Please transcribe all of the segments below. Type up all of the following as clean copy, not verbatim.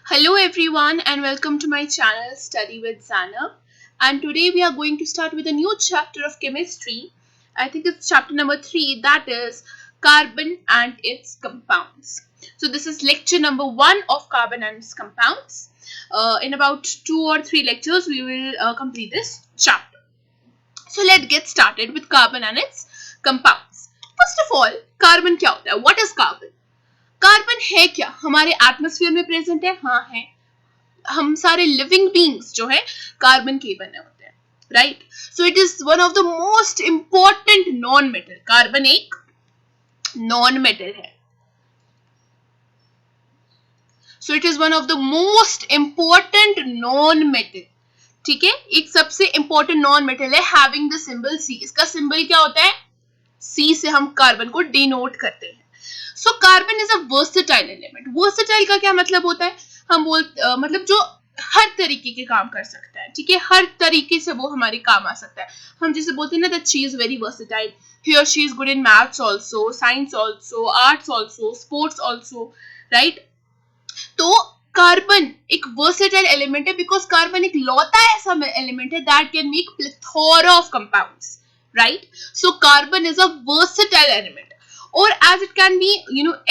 Hello everyone and welcome to my channel Study with Zana. And today we are going to start with a new chapter of chemistry. I think it's chapter number 3, that is carbon and its compounds. So this is lecture number 1 of carbon and its compounds. In about 2 or 3 lectures we will complete this chapter. So let's get started with carbon and its compounds. First of all, carbon क्या होता है? What is carbon? Carbon है क्या? हमारे atmosphere में present है? हाँ है. हम सारे लिविंग बींग्स जो है कार्बन के बने होते हैं, right? So it is one of the most important non metal. Carbon एक नॉन मेटल है. सो it is one of the most important non metal. ठीक है, एक सबसे इंपॉर्टेंट नॉन मेटल है हैविंग द सिंबल सी. इसका सिंबल क्या होता है? सी से हम कार्बन को डिनोट करते हैं. सो carbon is a versatile element. Versatile का क्या मतलब होता है? हम मतलब जो हर तरीके के काम कर सकता है. ठीक है, हर तरीके से वो हमारे काम आ सकता है. हम जैसे बोलते हैं ना that she is very versatile. He और she is good in maths also, science also, arts also, sports also, right? तो कार्बन एक वर्सेटाइल एलिमेंट है बिकॉज कार्बन एक लौता ऐसा एलिमेंट है that can make plethora of compounds, right? So carbon is a versatile element. Or as it can be,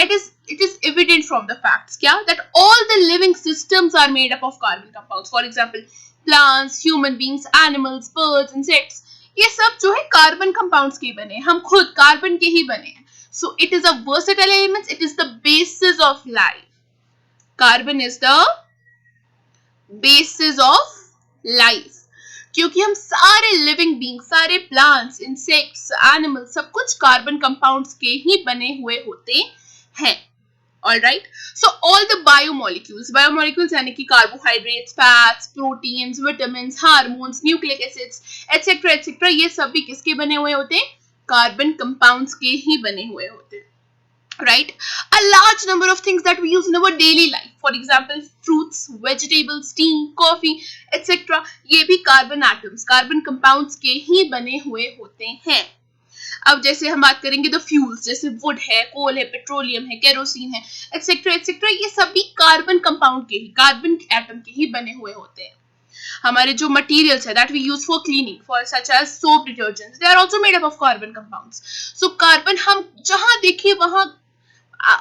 it is evident from the facts that all the living systems are made up of carbon compounds. For example, plants, human beings, animals, birds, insects, ये सब जो है carbon compounds के बने हैं. हम खुद carbon के ही बने हैं. So it is a versatile element. It is the basis of life. Carbon is the basis of life. क्योंकि हम सारे लिविंग बींग, सारे प्लांट्स, इंसेक्ट्स, एनिमल्स, सब कुछ कार्बन कंपाउंड्स के ही बने हुए होते हैं. Alright, so all the biomolecules यानी कि carbohydrates, fats, proteins, vitamins, hormones, nucleic acids, etcetera etcetera, ये सब भी किसके बने हुए होते हैं? कार्बन कंपाउंड्स के ही बने हुए होते हैं. Right, a large number of things that we use in our daily life, for example fruits, vegetables, tea, coffee, etc., ये भी कार्बन एटम्स, कार्बन कंपाउंड्स के ही बने हुए होते हैं. अब जैसे हम बात करेंगे द फ्यूल्स, जैसे वुड है, कोल है, पेट्रोलियम है, केरोसिन है, etc., etc., ये सभी कार्बन कंपाउंड के ही, कार्बन एटम के ही बने हुए होते हैं. हमारे जो मटेरियल्स है that we use for cleaning, for such as soap, detergents, they are also made up of carbon compounds. So carbon हम जहां देखिए वहां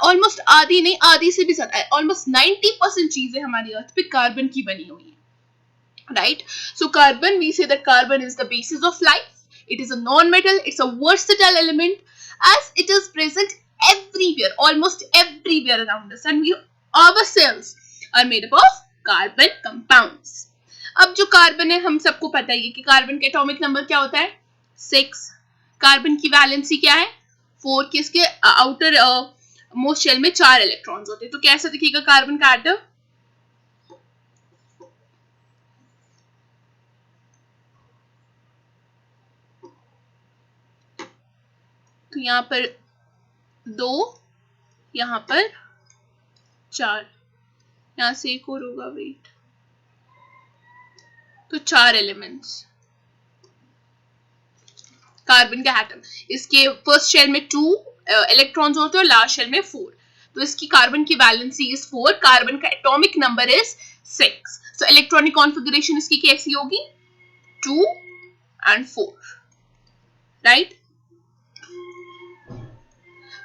ऑलमोस्ट आधी नहीं, आधी से भी ज्यादा, ऑलमोस्ट 90% चीजें हमारी अर्थ पे कार्बन की बनी हुई है, right? So carbon, we say that carbon is the basis of life. It is a non metal, it's a versatile element as it is present everywhere, almost everywhere around us, and we ourselves are made up of carbon compounds. अब जो carbon है हम सबको पता ही है कि carbon का atomic number क्या होता है? 6. कार्बन की वैलेंसी क्या है? 4. किसके आउटर मोस्ट शेल में 4 इलेक्ट्रॉन्स होते हैं. तो कैसा दिखेगा कार्बन का एटम? तो यहाँ पर 2, यहाँ पर 4, यहाँ से एक और होगा, वेट, तो 4 एलिमेंट्स कार्बन का एटम. इसके फर्स्ट शेल में 2 इलेक्ट्रॉन्स होते हैं और लास्ट शेल में 4. तो इसकी कार्बन की वैलेंसी इज 4. कार्बन का atomic number is 6. So electronic configuration इसकी कैसी होगी? 2 and 4, right?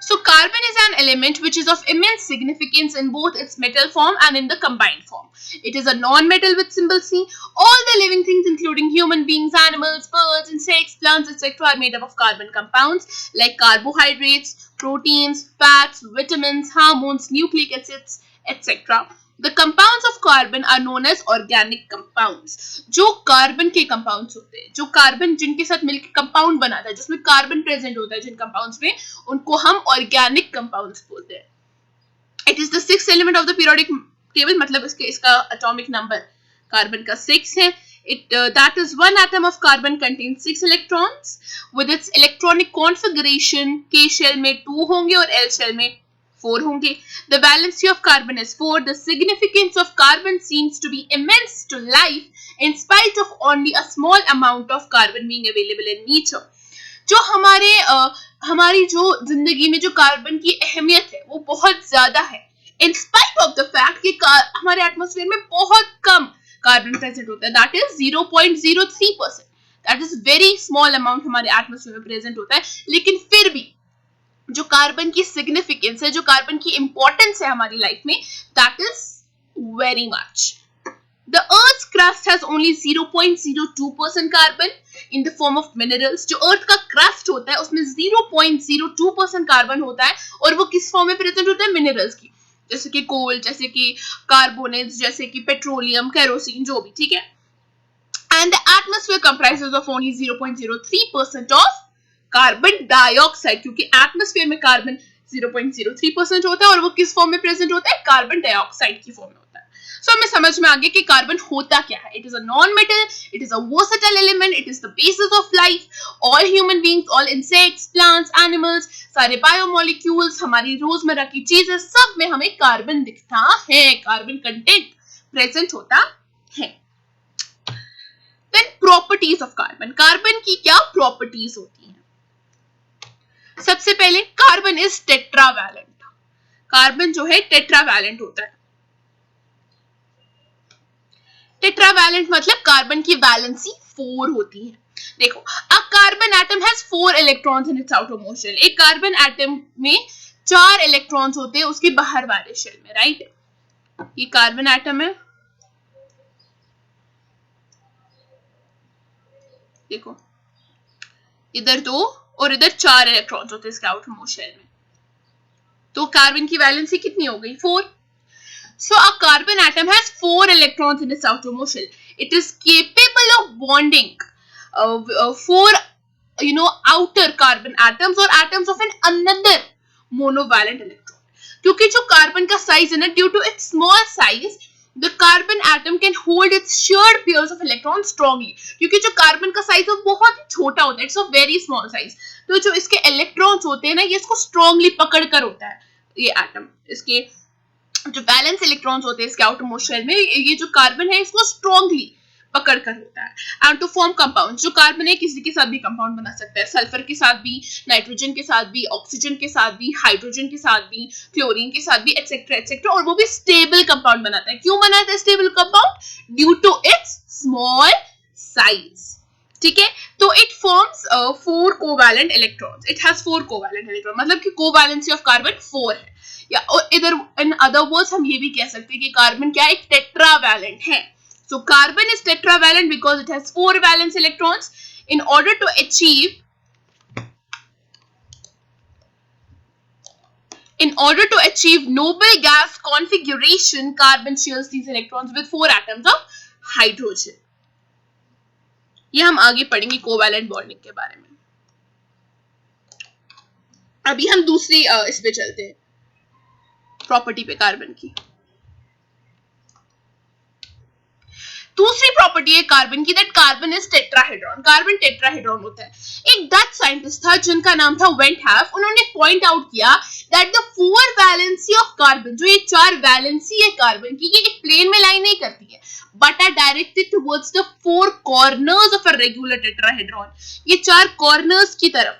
So carbon is an element which is of immense significance in both its metal form and in the combined form. It is a non-metal with symbol C. All the living things including human beings, animals, birds, insects, plants, etc. are made up of carbon compounds like carbohydrates, proteins, fats, vitamins, hormones, nucleic acids, etc. The compounds of carbon are known as organic compounds. जो carbon के compounds होते हैं, जो carbon जिनके साथ मिलकर compound बनाता है, जिसमें कार्बन प्रेजेंट होता है जिन कंपाउंड्स में, उनको हम ऑर्गेनिक कंपाउंड्स बोलते हैं. It is the 6th element of the periodic table, मतलब इसका एटॉमिक नंबर कार्बन का 6 है. That is one atom of carbon contains 6 electrons. With its electronic configuration, K shell में 2 होंगे और L shell में 4 होंगे. The valency of carbon is 4. The significance of carbon seems to be immense to life in spite of only a small amount of carbon being available in nature. जो हमारी जो जिंदगी में जो कार्बन की अहमियत है वो बहुत ज्यादा है, in spite of the fact कि हमारे एटमॉस्फेयर में बहुत कम कार्बन प्रेजेंट होता है, that is 0.03%, that is very small amount हमारे एटमॉस्फेयर में प्रेजेंट होता है, लेकिन फिर भी जो कार्बन की सिग्निफिकेंस है, जो कार्बन की इंपॉर्टेंस है हमारी लाइफ में, that is very much. The Earth's crust has only 0.02% carbon in the form of minerals. जो Earth का crust होता है उसमें 0.02% कार्बन होता है, और वो किस फॉर्म में प्रेजेंट होता है? मिनरल्स की, जैसे कि कोल, जैसे कि कार्बोनेट्स, जैसे कि पेट्रोलियम, केरोसिन, जो भी, ठीक है. And the atmosphere comprises of only 0.03% of carbon dioxide, क्योंकि एटमॉस्फेयर में कार्बन 0.03% होता है और वो किस फॉर्म में प्रेजेंट होता है? कार्बन डाइऑक्साइड की फॉर्म में होता है. सो हमें समझ में आ गया कि कार्बन होता क्या है. It is a non metal, it is a versatile element, it is the basis of life. All human beings, all insects, plants, animals, सारे बायोमोलिक्यूल्स, हमारी रोजमर्रा की चीजें, सब में हमें कार्बन दिखता है, कार्बन कंटेंट प्रेजेंट होता है. Then properties of carbon. Carbon की क्या प्रॉपर्टीज होती हैं? सबसे पहले कार्बन इज टेट्रावैलेंट. कार्बन जो है टेट्रावैलेंट होता है. टेट्रावैलेंट मतलब कार्बन की वैलेंसी 4 होती है. देखो, a carbon atom has 4 electrons in its outer most shell. एक कार्बन एटम में 4 इलेक्ट्रॉन्स होते हैं उसके बाहर वाले शेल में, राइट. ये कार्बन एटम है, देखो इधर 2 और इधर 4 इलेक्ट्रॉन्स होते हैं इसके आउटर मोस्ट शेल में. तो कार्बन की वैलेंसी कितनी हो गई? 4. So a carbon atom has 4 electrons in its outermost shell. It is capable of bonding 4 outer carbon atoms or atoms of another monovalent electron. क्योंकि जो कार्बन का साइज है ना, due to its small size, the carbon atom can hold its shared pairs of electrons strongly. क्योंकि जो carbon का size है वो बहुत ही छोटा होता है, it's a very small size. तो जो इसके इलेक्ट्रॉन्स होते हैं ना, ये इसको स्ट्रांगली पकड़ कर होता है. ये एटम, इसके जो बैलेंस इलेक्ट्रॉन्स होते हैं इसके आउटर मोस्ट शेल में, ये जो कार्बन है इसको स्ट्रांगली पकड़ कर होता है. एंड टू फॉर्म कंपाउंड, जो कार्बन है किसी के साथ भी कंपाउंड बना सकता है, सल्फर के साथ भी, नाइट्रोजन के साथ भी, ऑक्सीजन के साथ भी, हाइड्रोजन के साथ भी, क्लोरीन के साथ भी, एक्सेट्रा एक्सेट्रा, और वो भी स्टेबल कंपाउंड बनाता है. क्यों बनाता है stable compound? Due to its small size. ठीक है, तो it forms 4 covalent electrons. It has 4 covalent electron, मतलब कि कोवैलेंसी ऑफ कार्बन 4 है. या इधर इन अदर वर्ड्स हम ये भी कह सकते हैं कि कार्बन क्या है? एक टेट्रावैलेंट है. सो carbon is tetravalent because it has 4 valence electrons. In order to achieve noble gas configuration, carbon shares these electrons with 4 atoms of hydrogen. ये हम आगे पढ़ेंगे कोवैलेंट बॉन्डिंग के बारे में. अभी हम दूसरी इस पे चलते हैं, प्रॉपर्टी पे कार्बन की. दूसरी प्रॉपर्टी है कार्बन की, that carbon is tetrahedron. Carbon tetrahedron होता है. एक डच साइंटिस्ट था जिनका नाम था वेंटहॉफ. उन्होंने पॉइंट आउट किया that the 4 valency of carbon, जो ये 4 वैलेंसी है कार्बन की, ये एक प्लेन में लाइन नहीं करती है, but are directed towards the 4 corners of a regular tetrahedron. ये 4 कॉर्नर्स की तरफ,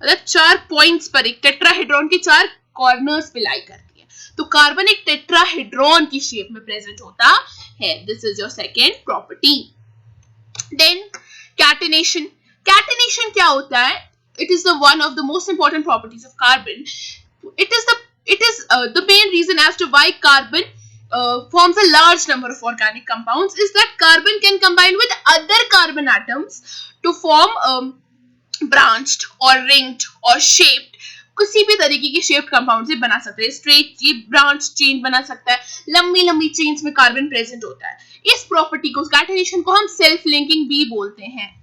मतलब 4 पॉइंट्स पर एक टेट्राहेड्रॉन के 4 कॉर्नर्स पे लाई करती है. तो कार्बन एक टेट्राहेड्रॉन की शेप में प्रेजेंट होता है. This is your second property. Then catenation. Catenation क्या होता है? It is the one of the most important properties of carbon. It is the main reason as to why carbon forms a large number of organic compounds is that carbon can combine with other carbon atoms to form branched or ringed or shaped. किसी भी तरीके की shaped compound से बना सकते हैं. Straight, ये branch chain बना सकता है. लंबी लंबी चेन्स में कार्बन प्रेजेंट होता है. इस प्रॉपर्टी को, कैटेनेशन को हम सेल्फ लिंकिंग भी बोलते हैं.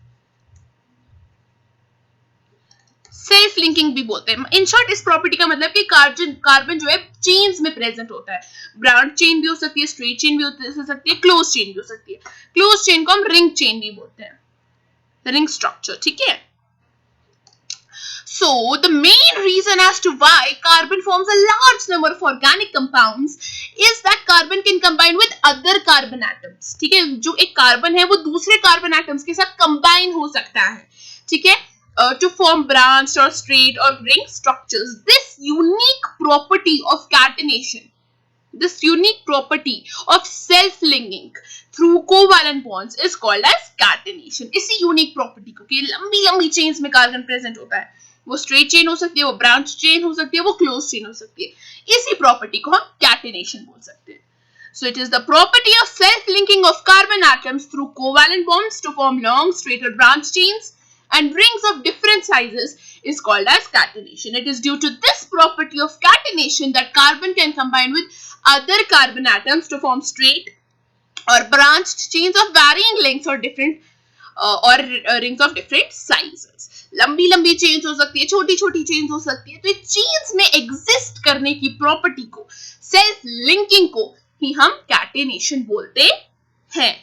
सेल्फ लिंकिंग भी बोलते हैं. इन शॉर्ट, इस प्रॉपर्टी का मतलब कि कार्बन जो है चेन्स में प्रेजेंट होता है. ब्रांच चेन भी हो सकती है, स्ट्रेट चेन भी हो सकती है, क्लोज चेन भी हो सकती है. क्लोज चेन को हम रिंग चेन भी बोलते हैं, रिंग स्ट्रक्चर. ठीक है. So the main reason as to why carbon forms a large number of organic compounds is that carbon can combine with other carbon atoms. ठीक है, जो एक कार्बन है वो दूसरे कार्बन एटम्स के साथ कंबाइन हो सकता है. ठीक है, to form branched or straight or ring structures. This unique property of catenation This unique property of self-linking through covalent bonds is called as catenation. इसी unique property को कि लंबी लंबी chains में कार्बन present होता है, वो straight chain हो सकती है, वो branch chain हो सकती है, वो closed chain हो सकती है, इसी property को हम catenation बोल सकते हैं. So it is the property of self-linking of carbon atoms through covalent bonds to form long straight or branch chains and rings of different sizes is called as catenation. It is due to this property of catenation that carbon can combine with other carbon atoms to form straight or branched chains of varying lengths or different rings of different sizes. लंबी लंबी chains हो सकती है, छोटी छोटी chains हो सकती है. तो ये चेन्स में एग्जिस्ट करने की प्रॉपर्टी को, सेल्फ लिंकिंग को ही हम कैटेनेशन बोलते हैं.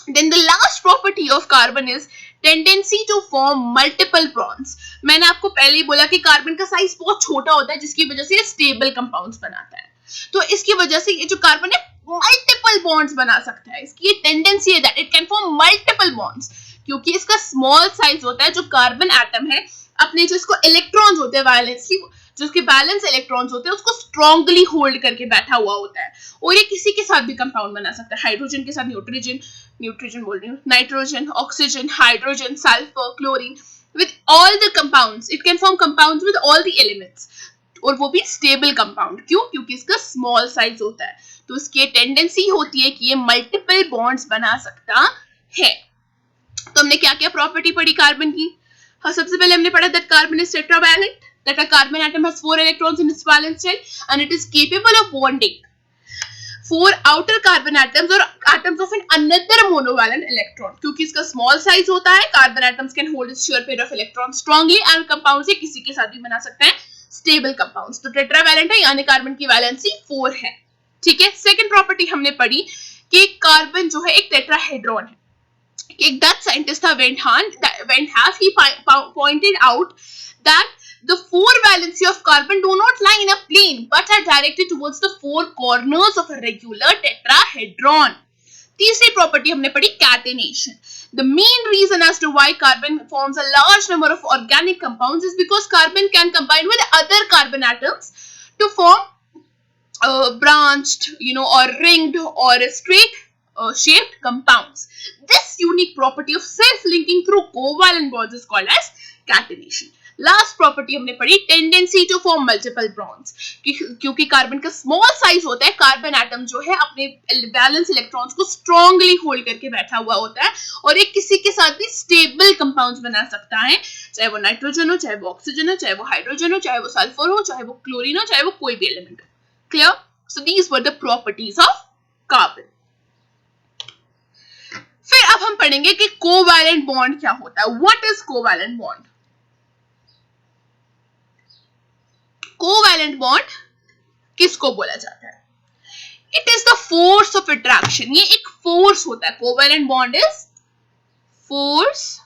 Then the last property of carbon is tendency to form multiple bonds. मैंने आपको पहले ही बोला कि कार्बन का साइज बहुत छोटा होता है, जिसकी वजह से ये स्टेबल कंपाउंड्स बनाता है. तो इसकी वजह से ये जो कार्बन है मल्टीपल बॉन्ड्स बना सकता है. इसकी ये टेंडेंसी है that it can form multiple bonds, क्योंकि इसका स्मॉल साइज होता है. जो कार्बन एटम है अपने जो इसको इलेक्ट्रॉन्स होते हैं वायलेंसली, जो उसके बैलेंस इलेक्ट्रॉन्स होते हैं उसको स्ट्रांगली होल्ड करके बैठा हुआ होता है. और ये किसी के साथ भी कंपाउंड बना सकता है. हाइड्रोजन के साथ न्यूट्रोजन बोल रही हूँ, nitrogen, oxygen, hydrogen, sulphur, chlorine, with all the compounds. It can form compounds with all the elements. और वो भी स्टेबल कंपाउंड. क्यों? क्योंकि इसका स्मॉल साइज होता है. तो इसकी टेंडेंसी होती है कि ये मल्टीपल बॉन्ड्स बना सकता है. तो हमने क्या क्या प्रॉपर्टी पढ़ी कार्बन की? हाँ, सबसे पहले हमने पढ़ा that carbon is tetravalent, that a carbon atom has 4 electrons in its valence shell and it is capable of bonding 4 outer carbon atoms or atoms of another monovalent electron. क्योंकि इसका small size होता है, carbon atoms can hold its shear pair of electrons strongly and compounds से किसी के साथ भी बना सकते हैं stable compounds. तो टेट्रावैलेंट है यानी कार्बन की वैलेंसी 4 है. ठीक है. सेकंड प्रॉपर्टी हमने पढ़ी कि कार्बन जो है एक टेट्राहेड्रॉन है. एक डच साइंटिस्ट था वेंटहाफ, he pointed out that the 4 valency of carbon do not lie in a plane but are directed towards the 4 corners of a regular tetrahedron. तीसरी प्रॉपर्टी हमने पढ़ी catenation. The main reason as to why carbon forms a large number of organic compounds is because carbon can combine with other carbon atoms to form branched, or ringed or straight shaped compounds. This unique property of self-linking through covalent bonds is called as catenation. Last property हमने पढ़ी tendency to form multiple bonds. क्योंकि कार्बन का small size होता है, carbon atom जो है अपने बैलेंस इलेक्ट्रॉन्स को स्ट्रांगली होल्ड करके बैठा हुआ होता है और एक किसी के साथ भी स्टेबल कंपाउंड्स बना सकता है, चाहे वो नाइट्रोजन हो, चाहे वो ऑक्सीजन हो, चाहे वो हाइड्रोजन हो, चाहे वो सल्फर हो, चाहे वो क्लोरीन हो, चाहे वो कोई भी एलिमेंट हो. Clear? So these were the properties of carbon. फिर अब हम पढ़ेंगे कि कोवैलेंट बॉन्ड क्या होता है. What is covalent bond? Covalent bond किसको बोला जाता है? It is the force of attraction. ये एक फोर्स होता है. Covalent bond is force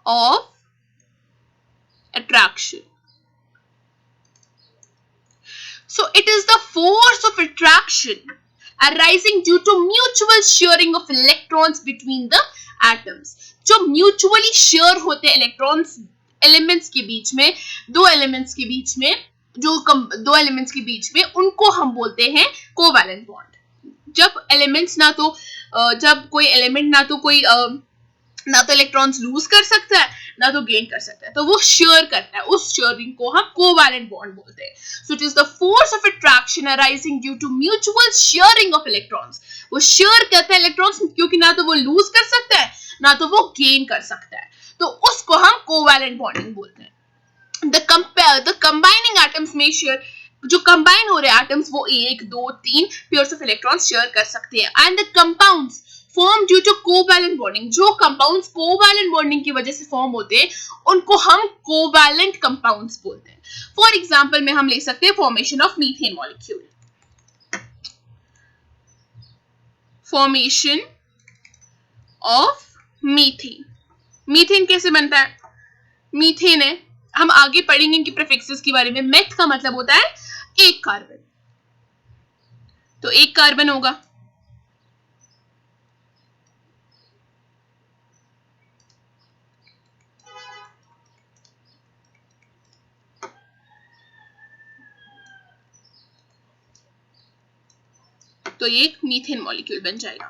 of attraction. So it is the force of attraction arising due to mutual shearing of electrons between the atoms. जो mutually shear होते हैं electrons elements के बीच में, दो एलिमेंट्स के बीच में, दो एलिमेंट्स के बीच में, उनको हम बोलते हैं कोवैलेंट बॉन्ड. जब एलिमेंट्स जब कोई एलिमेंट ना तो इलेक्ट्रॉन्स लूज कर सकता है ना तो गेन कर सकता है, तो वो शेयर करता है. उस शेयरिंग को हम कोवैलेंट बॉन्ड बोलते हैं. So it is the force of attraction arising due to mutual sharing of electrons. वो शेयर करता है इलेक्ट्रॉन्स, क्योंकि ना तो वो लूज कर सकता है ना तो वो गेन कर सकता है, तो उसको हम कोवैलेंट बॉन्डिंग बोलते हैं. द कंबाइनिंग एटम्स में शेयर, जो कंबाइन हो रहे एटम्स वो 1, 2, 3 पेयर्स ऑफ इलेक्ट्रॉन्स शेयर कर सकते हैं. And the compounds form due to covalent bonding. जो कंपाउंड्स कोवैलेंट बॉन्डिंग की वजह से फॉर्म होते हैं उनको हम कोवैलेंट कंपाउंड्स बोलते हैं. फॉर एग्जांपल में हम ले सकते हैं formation of methane molecule. Formation of methane. Methane कैसे बनता है? मीथेन है, हम आगे पढ़ेंगे इनके प्रीफिक्सेस के बारे में. मेथ का मतलब होता है एक कार्बन, तो एक कार्बन होगा. तो ये एक मीथेन मॉलिक्यूल बन जाएगा।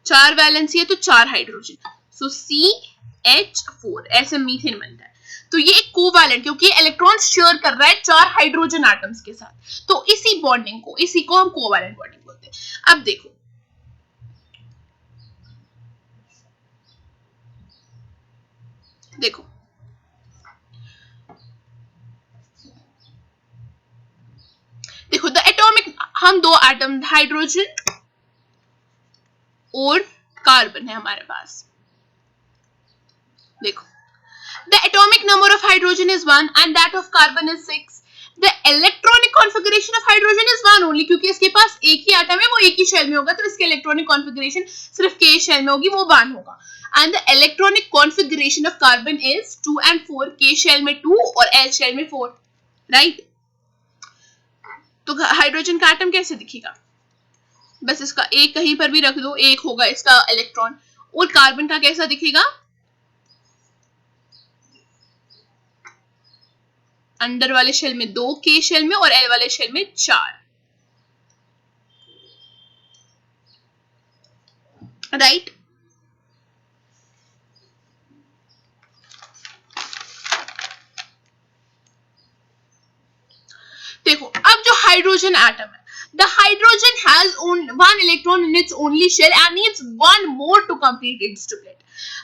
4 वैलेंसी है तो 4 हाइड्रोजन, सो CH4 ऐसे मीथेन बनता है। तो ये एक कोवैलेंट, क्योंकि इलेक्ट्रॉन शेयर कर रहा है 4 हाइड्रोजन एटम्स के साथ, तो इसी को हम कोवैलेंट बॉन्डिंग बोलते हैं। अब देखो द एटॉमिक, हम 2 एटम हाइड्रोजन और कार्बन है हमारे पास। देखो, the atomic number of hydrogen is 1 and that of carbon is 6. The electronic configuration of hydrogen is 1 only, क्योंकि इसके पास एक ही एटम है, वो एक ही शेल में होगा, तो इसके इलेक्ट्रॉनिक कॉन्फ़िगरेशन सिर्फ k शेल में होगी, वो 1 होगा। And the electronic configuration of carbon is 2 and 4, k shell में 2 और l शेल में 4, राइट? तो हाइड्रोजन का एटम कैसे दिखेगा? बस इसका एक कहीं पर भी रख दो, एक होगा इसका इलेक्ट्रॉन। और कार्बन का कैसा दिखेगा? अंदर वाले शेल में 2, के शेल में, और एल वाले शेल में 4, राइट? देखो, अब जो हाइड्रोजन एटम है, the hydrogen has one electron in its only shell and needs one more to complete its duplet.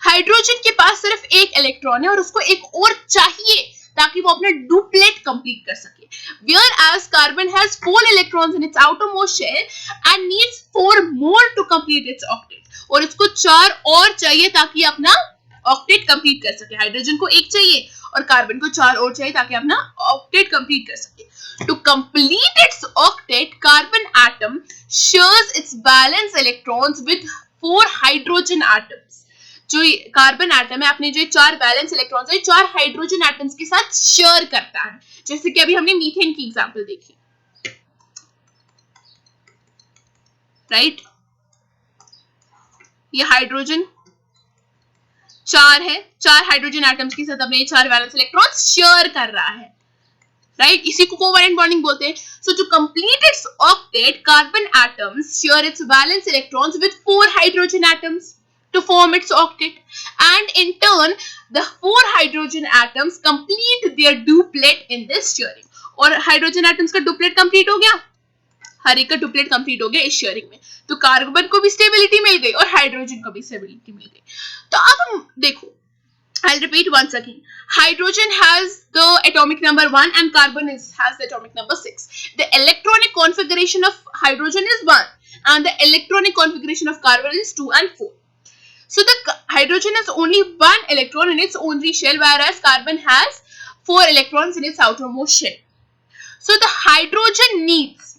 Hydrogen के पास सिर्फ एक इलेक्ट्रॉन है और उसको एक और चाहिए ताकि वो अपना डुप्लेट कंप्लीट कर सके। Whereas carbon has 4 electrons in its outermost shell and needs 4 more to complete its octet. और इसको 4 और चाहिए ताकि अपना ऑक्टेट कंप्लीट कर सके। हाइड्रोजन को एक चाहिए और कार्बन को 4 और चाहिए ताकि अपना ऑक्टेट कंप्लीट कर सके। To complete its octet, carbon atom shares its valence electrons with 4 hydrogen atoms. जो कार्बन एटम है अपने जो 4 वैलेंस इलेक्ट्रॉन्स है 4 हाइड्रोजन एटम्स के साथ शेयर करता है, जैसे कि अभी हमने मीथेन की एग्जांपल देखी, राइट? ये हाइड्रोजन 4 है, 4 हाइड्रोजन एटम्स के साथ अपने 4 वैलेंस इलेक्ट्रॉन्स शेयर कर रहा है, राइट? इसी को कोवैलेंट बॉन्डिंग बोलते हैं। So to complete its octet, carbon atoms share its valence electrons with 4 hydrogen atoms to form its octet, and in turn the 4 hydrogen atoms complete their duplet in this sharing. और hydrogen atoms का duplet complete हो गया, हर एक का duplet complete हो गया इस sharing में, तो कार्बन को भी स्टेबिलिटी मिल गई और हाइड्रोजन को भी स्टेबिलिटी मिल गई। तो अब हम देखो, I'll repeat once again. Hydrogen has the atomic number 1 and carbon has the atomic number 6. The electronic configuration of hydrogen is 1 and the electronic configuration of carbon is 2 and 4. So the hydrogen has only 1 electron in its only shell, whereas carbon has 4 electrons in its outermost shell. So the hydrogen needs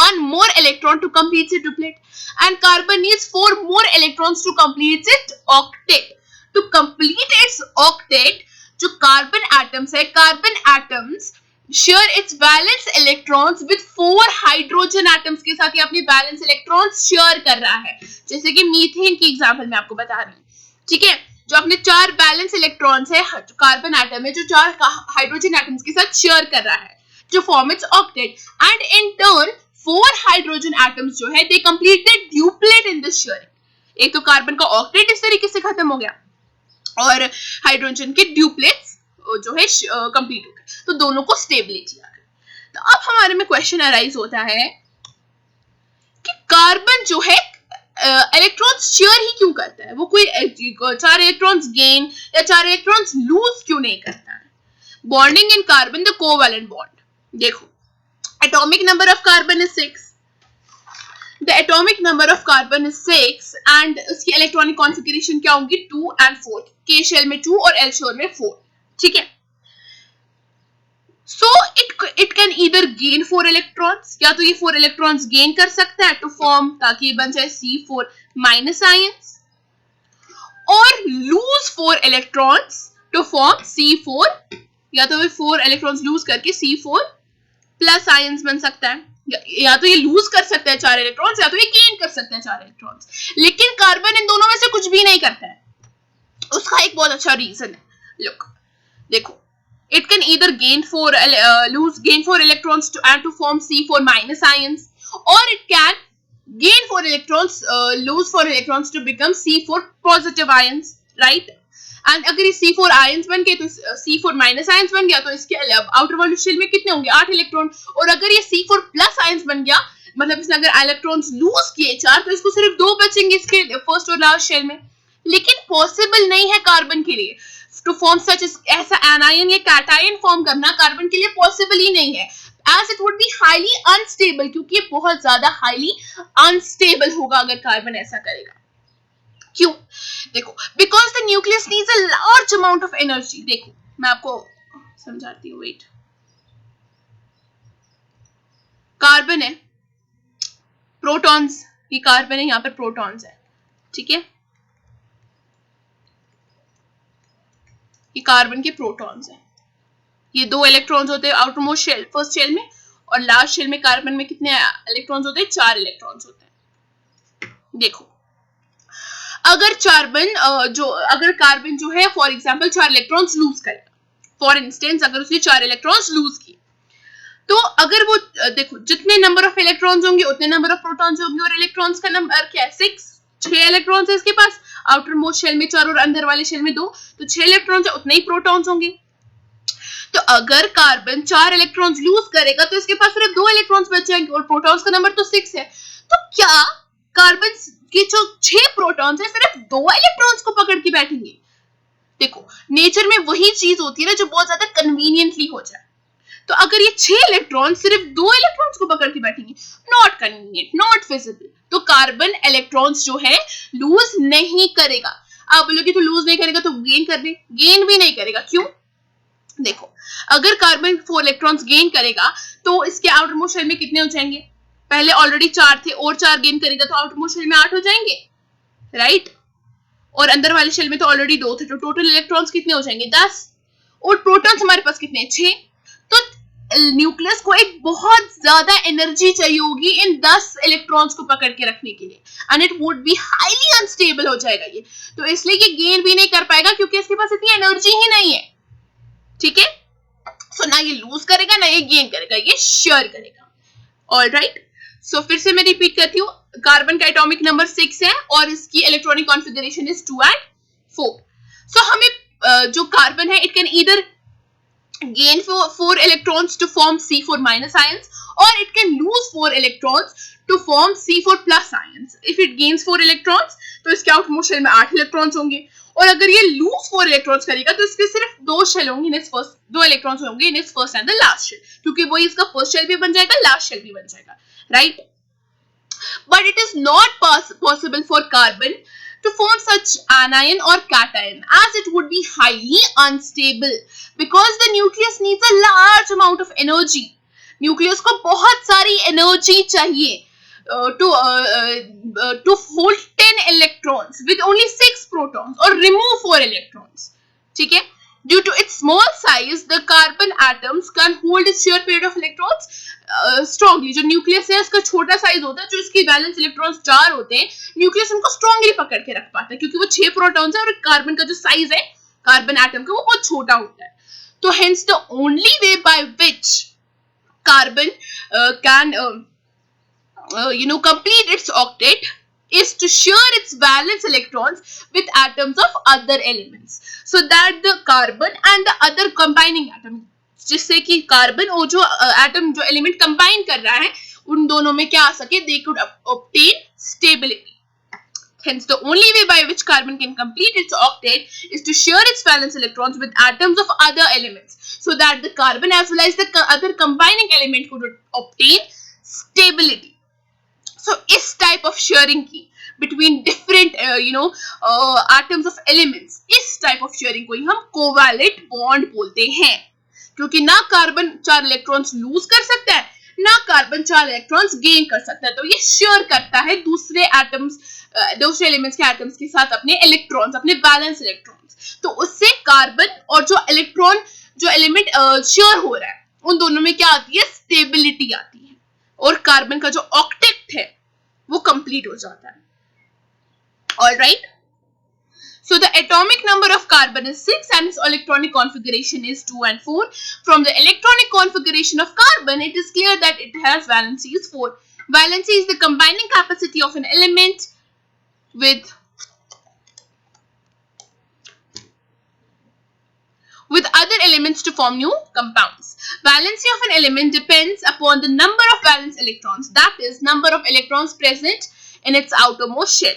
1 more electron to complete its duplet, and carbon needs 4 more electrons to complete its octet. To complete its octet, जो carbon atoms है, carbon atoms share its valence electrons with 4 hydrogen atoms के साथ ये अपने valence electrons share कर रहा है, जैसे कि मीथेन की एग्जांपल मैं आपको बता रही हूँ, ठीक है? जो अपने 4 बैलेंस इलेक्ट्रॉन्स है, कार्बन एटम है जो 4 हाइड्रोजन एटम्स के साथ शेयर कर रहा है, जो form it's octet, and in turn 4 hydrogen atoms जो है they complete the duplet in this sharing. एक तो कार्बन का ऑक्टेट इस तरीके से खत्म हो गया और हाइड्रोजन के ड्यूप्लेट्स जो है कंप्लीट हो गए, तो दोनों को स्टेबिलिटी आ गई। तो अब हमारे में क्वेश्चन अराइज होता है कि कार्बन जो है इलेक्ट्रॉन्स शेयर ही क्यों करता है, वो कोई 4 इलेक्ट्रॉन्स गेन या 4 इलेक्ट्रॉन्स लूज क्यों नहीं करता है? Bonding in carbon, the covalent bond. देखो, atomic number of carbon is 6, the atomic number of carbon is 6 and उसकी इलेक्ट्रॉनिक कॉन्फ़िगरेशन क्या होगी 2 and 4, के शेल में 2 और एल शेल में 4, ठीक है? So it can either gain 4 electrons, या तो ये 4 electrons gain कर सकता है to form, ताकि ये बन जाए C4 minus ions, और lose 4 electrons to form C4, या तो ये 4 electrons lose करके C4 plus ions बन सकता है, या तो ये lose कर सकता है 4 electrons, या तो ये gain कर सकता है 4 electrons। लेकिन कार्बन इन दोनों में से कुछ भी नहीं करता है, उसका एक बहुत अच्छा रीजन है। लुक, देखो, It can either gain 4 electrons to form C4 minus ions, or it can gain 4 electrons, lose 4 electrons to become C4 positive ions, right? And अगर ये C4 आयंस बन गए तो C4 माइनस आयंस बन गया, तो इसके आउटर वॉल्यूम शेल में कितने होंगे? 8 इलेक्ट्रॉन। और अगर ये C4 प्लस आयंस बन गया, मतलब इसने अगर इलेक्ट्रॉन्स लूज किए 4, तो इसको सिर्फ 2 बचेंगे इसके फर्स्ट और लास्ट शेल में। लेकिन पॉसिबल नहीं है कार्बन के लिए टू फॉर्म सच, ऐसा एनायन या कैटायन फॉर्म करना कार्बन के लिए पॉसिबल ही नहीं है, as it would be highly unstable, क्योंकि ये बहुत ज्यादा हाईली अनस्टेबल होगा अगर कार्बन ऐसा करेगा। क्यों? देखो, because the nucleus needs a large amount of energy. देखो मैं आपको समझाती हूँ, वेट। कार्बन है, प्रोटॉन्स, ये कार्बन है, यहाँ पर प्रोटॉन्स है, ठीक है, ये कार्बन के प्रोटॉन्स है। ये 2 इलेक्ट्रॉन्स होते हैं outer most shell, first shell में, और लास्ट शेल में कार्बन में कितने इलेक्ट्रॉन्स होते हैं? 4 इलेक्ट्रॉन्स होते हैं। देखो, अगर कार्बन जो है फॉर एग्जांपल 4 इलेक्ट्रॉन्स लूज करेगा, फॉर इंस्टेंस अगर उसने 4 इलेक्ट्रॉन्स लूज किए, तो अगर वो देखो जितने नंबर ऑफ इलेक्ट्रॉन्स होंगे उतने नंबर ऑफ प्रोटॉन्स होंगे, और इलेक्ट्रॉन्स का नंबर क्या है? 6 इलेक्ट्रॉन्स है इसके पास, आउटर मोस्ट शेल में 4 और अंदर वाले शेल में 2, तो 6 इलेक्ट्रॉन्स है, उतने ही प्रोटॉन्स होंगे। तो अगर कार्बन 4 इलेक्ट्रॉन्स लूज करेगा तो इसके पास सिर्फ 2 इलेक्ट्रॉन्स बच जाएंगे, और प्रोटॉन्स का नंबर तो 6 है। तो क्या कार्बन के जो 6 प्रोटॉन्स है सिर्फ 2 इलेक्ट्रॉन्स को पकड़ के बैठेंगे? देखो, नेचर में वही चीज होती है ना जो बहुत ज्यादा कन्वीनियंटली हो जाए। तो अगर ये 6 इलेक्ट्रॉन सिर्फ 2 इलेक्ट्रॉन्स को पकड़ के बैठेंगे, नॉट कन्वीनियंट, नॉट फिजिबल। तो कार्बन इलेक्ट्रॉन्स जो है लूज नहीं करेगा। आप बोलोगे तो लूज नहीं करेगा तो गेन कर दे, गेन भी नहीं करेगा। क्यों? देखो, अगर कार्बन 4 इलेक्ट्रॉन्स गेन करेगा तो इसके आउटर मोस्ट शेल में कितने हो जाएंगे? पहले ऑलरेडी 4 थे, और 4 गेन करेगा तो आउटर मोस्ट शेल में 8 हो जाएंगे, राइट? और अंदर वाले शेल में तो ऑलरेडी 2 थे, तो टोटल इलेक्ट्रॉन्स कितने हो जाएंगे? 10। और प्रोटॉन्स हमारे पास कितने हैं? 6। तो न्यूक्लियस को एक बहुत ज्यादा एनर्जी चाहिए होगी इन 10 इलेक्ट्रॉन्स को पकड़ के रखने के लिए, and it would be highly unstable हो जाएगा ये। तो इसलिए ये गेन भी नहीं कर पाएगा क्योंकि इसके पास इतनी एनर्जी ही नहीं है, ठीक है? सो ना ये लूज करेगा ना ये गेन करेगा, ये शेयर करेगा। ऑलराइट, सो फिर से मैं रिपीट करती हूँ, कार्बन का एटॉमिक नंबर 6 है और इसकी इलेक्ट्रॉनिक कॉन्फ़िगरेशन इज 2 and 4। सो हमें जो कार्बन है, it can either gain 4 electrons to form C4 minus ions, or it can lose 4 electrons to form C4 plus ions. If it gains 4 electrons, तो इसके outmost shell में 8 electrons होंगे, और अगर ये लूज 4 इलेक्ट्रॉन्स करेगा तो इसके सिर्फ 2 शेल होंगे, इन इस फर्स्ट 2 इलेक्ट्रॉन्स होंगे इन इस first and the last shell, क्योंकि वही इसका फर्स्ट शेल भी बन जाएगा, लास्ट शेल भी बन जाएगा, right? But it is not possible for carbon to form such anion or cation, as it would be highly unstable because the nucleus needs a large amount of energy. Nucleus को बहुत सारी energy चाहिए to hold 10 electrons with only 6 protons or remove 4 electrons. ठीक है? Due to its small size, the carbon atoms can hold its shear pair of electrons strongly. जो nucleus है उसका छोटा साइज होता है, जो इसकी वैलेंस इलेक्ट्रॉन्स 4 होते हैं, न्यूक्लियस उनको स्ट्रांगली पकड़ के रख पाता है क्योंकि वो 6 प्रोटॉन्स है, और कार्बन का जो साइज है कार्बन एटम का वो बहुत छोटा होता है। तो hence the only way by which carbon can complete its octet is to share its valence electrons with atoms of other elements, so that the carbon and the other combining atom, जिससे कि carbon और जो atom जो element combine कर रहा है उन दोनों में क्या आ सके, they could obtain stability. Hence, the only way by which carbon can complete its octet is to share its valence electrons with atoms of other elements, so that the carbon as well as the other combining element could obtain stability. So, इस type of sharing की between different atoms of elements, इस type of sharing को ही हम covalent bond बोलते हैं, क्योंकि ना carbon 4 electrons loose कर सकता है, ना कार्बन 4 इलेक्ट्रॉन्स गेन कर सकता है, तो ये शेयर करता है दूसरे एटम्स, दूसरे एलिमेंट्स के एटम्स के साथ अपने इलेक्ट्रॉन्स, अपने बैलेंस इलेक्ट्रॉन्स। तो उससे कार्बन और जो इलेक्ट्रॉन जो एलिमेंट शेयर हो रहा है उन दोनों में क्या आती है, स्टेबिलिटी आती है, और कार्बन का जो ऑक्टेट है वो कंप्लीट हो जाता है। Alright, So the atomic number of carbon is 6 and its electronic configuration is 2 and 4. From the electronic configuration of carbon, it is clear that it has valency is 4. Valency is the combining capacity of an element with other elements to form new compounds. Valency of an element depends upon the number of valence electrons, that is, number of electrons present in its outermost shell.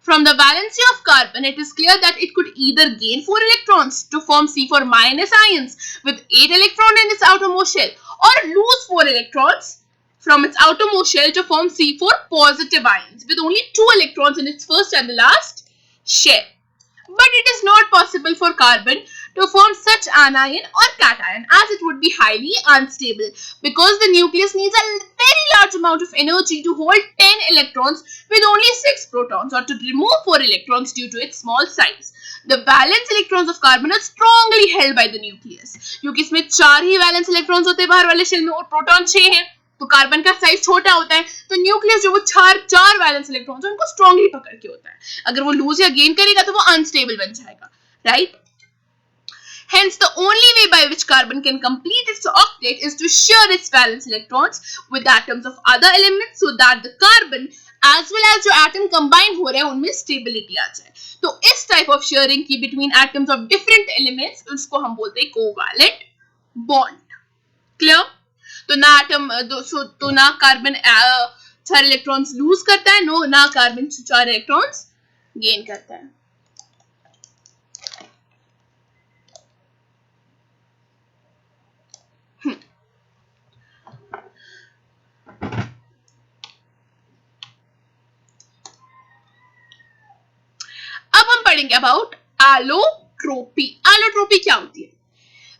From the valency of carbon, it is clear that it could either gain 4 electrons to form C4 minus ions with 8 electrons in its outermost shell, or lose 4 electrons from its outermost shell to form C4 positive ions with only 2 electrons in its first and the last shell. But it is not possible for carbon to form such anion or cation, as it would be highly unstable, because the nucleus needs a very large amount of energy to hold 10 electrons with only 6 protons, or to remove 4 electrons due to its small size. The valence electrons of carbon are strongly held by the nucleus, क्योंकि इसमें 4 ही valence electrons होते हैं बाहर वाले shell में और proton 6 हैं, तो कार्बन का साइज छोटा होता है, तो न्यूक्लियस जो वो चार वैलेंस इलेक्ट्रॉन्स उनको स्ट्रांगली पकड़ के होता है. अगर वो लूज या गेन करेगा तो वो अनस्टेबल बन जाएगा, right? Hence, the only way by which carbon can complete its octet is to share its valence electrons with atoms of other elements, so that the carbon as well as जो atom combine हो रहे हैं उनमें stability आ जाए. तो इस type of sharing की between atoms of different elements उसको हम बोलते हैं covalent bond. Clear? तो ना एटम तो ना कार्बन 4 इलेक्ट्रॉन्स लूज करता है, ना कार्बन 4 इलेक्ट्रॉन्स गेन करता है. अब हम पढ़ेंगे अबाउट एलोट्रोपी. एलोट्रोपी क्या होती है?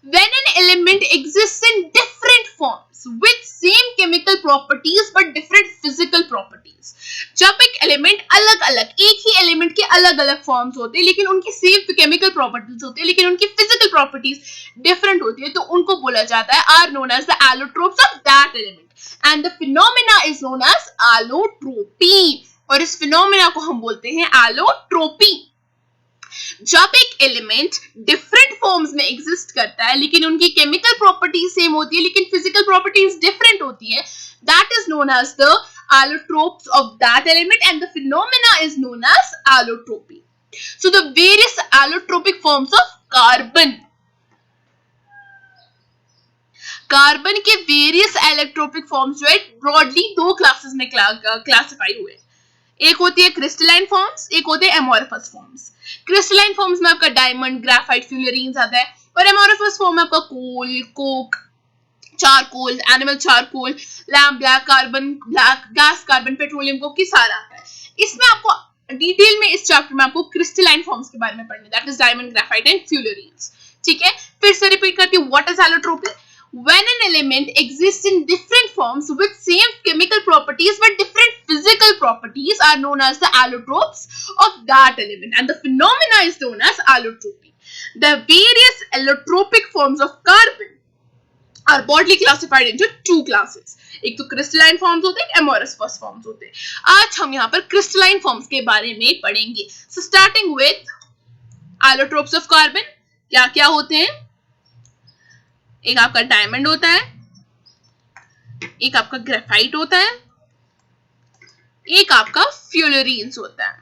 When an element exists in different forms with same chemical properties but different physical properties. जब एक एलिमेंट अलग अलग, एक ही एलिमेंट के अलग अलग फॉर्म्स होते हैं लेकिन उनकी सेम केमिकल प्रॉपर्टीज होती है लेकिन उनकी फिजिकल प्रॉपर्टीज डिफरेंट होती है, तो उनको बोला जाता है are known as the allotropes of that element, and the phenomena is known as allotropy, और इस फिनोमेना को हम बोलते हैं एलोट्रोपी. जब एक एलिमेंट डिफरेंट फॉर्म्स में एग्जिस्ट करता है लेकिन उनकी केमिकल प्रॉपर्टीज सेम होती है लेकिन फिजिकल प्रॉपर्टीज डिफरेंट होती है, that is known as the allotropes of that element, and the phenomena is known as allotropy. So the various allotropic forms of carbon. Carbon के वेरियस एलोट्रोपिक फॉर्म्स जो है broadly 2 classes में classify हुए. एक होती है क्रिस्टलाइन फॉर्म्स, एक होते हैं एमोरफस फॉर्म्स. क्रिस्टलाइन फॉर्म्स में आपका डायमंड, ग्राफाइट, फ्यूलरीन्स आता है, और एमोरफस फॉर्म में आपका coal, coke, charcoal, animal charcoal, lamp black, carbon black, gas carbon, petroleum coke की सारा आता है. इसमें आपको डिटेल में इस चैप्टर में आपको क्रिस्टलाइन फॉर्म्स के बारे में पढ़ना है, that is diamond, graphite and fullerenes. ठीक है, फिर से रिपीट करती हूँ, what is allotropy? When an element exists in different forms with same chemical properties but different physical properties are known as the allotropes of that element, and the phenomena is known as allotropy. The various allotropic forms of carbon are broadly classified into 2 classes. एक तो crystalline forms होते हैं, amorphous forms होते हैं. आज हम यहाँ पर क्रिस्टलाइन फॉर्म्स के बारे में पढ़ेंगे. So starting with allotropes of carbon, क्या क्या होते हैं? एक आपका डायमंड होता है, एक आपका ग्रेफाइट होता है, एक आपका फ्यूलरीन्स होता है.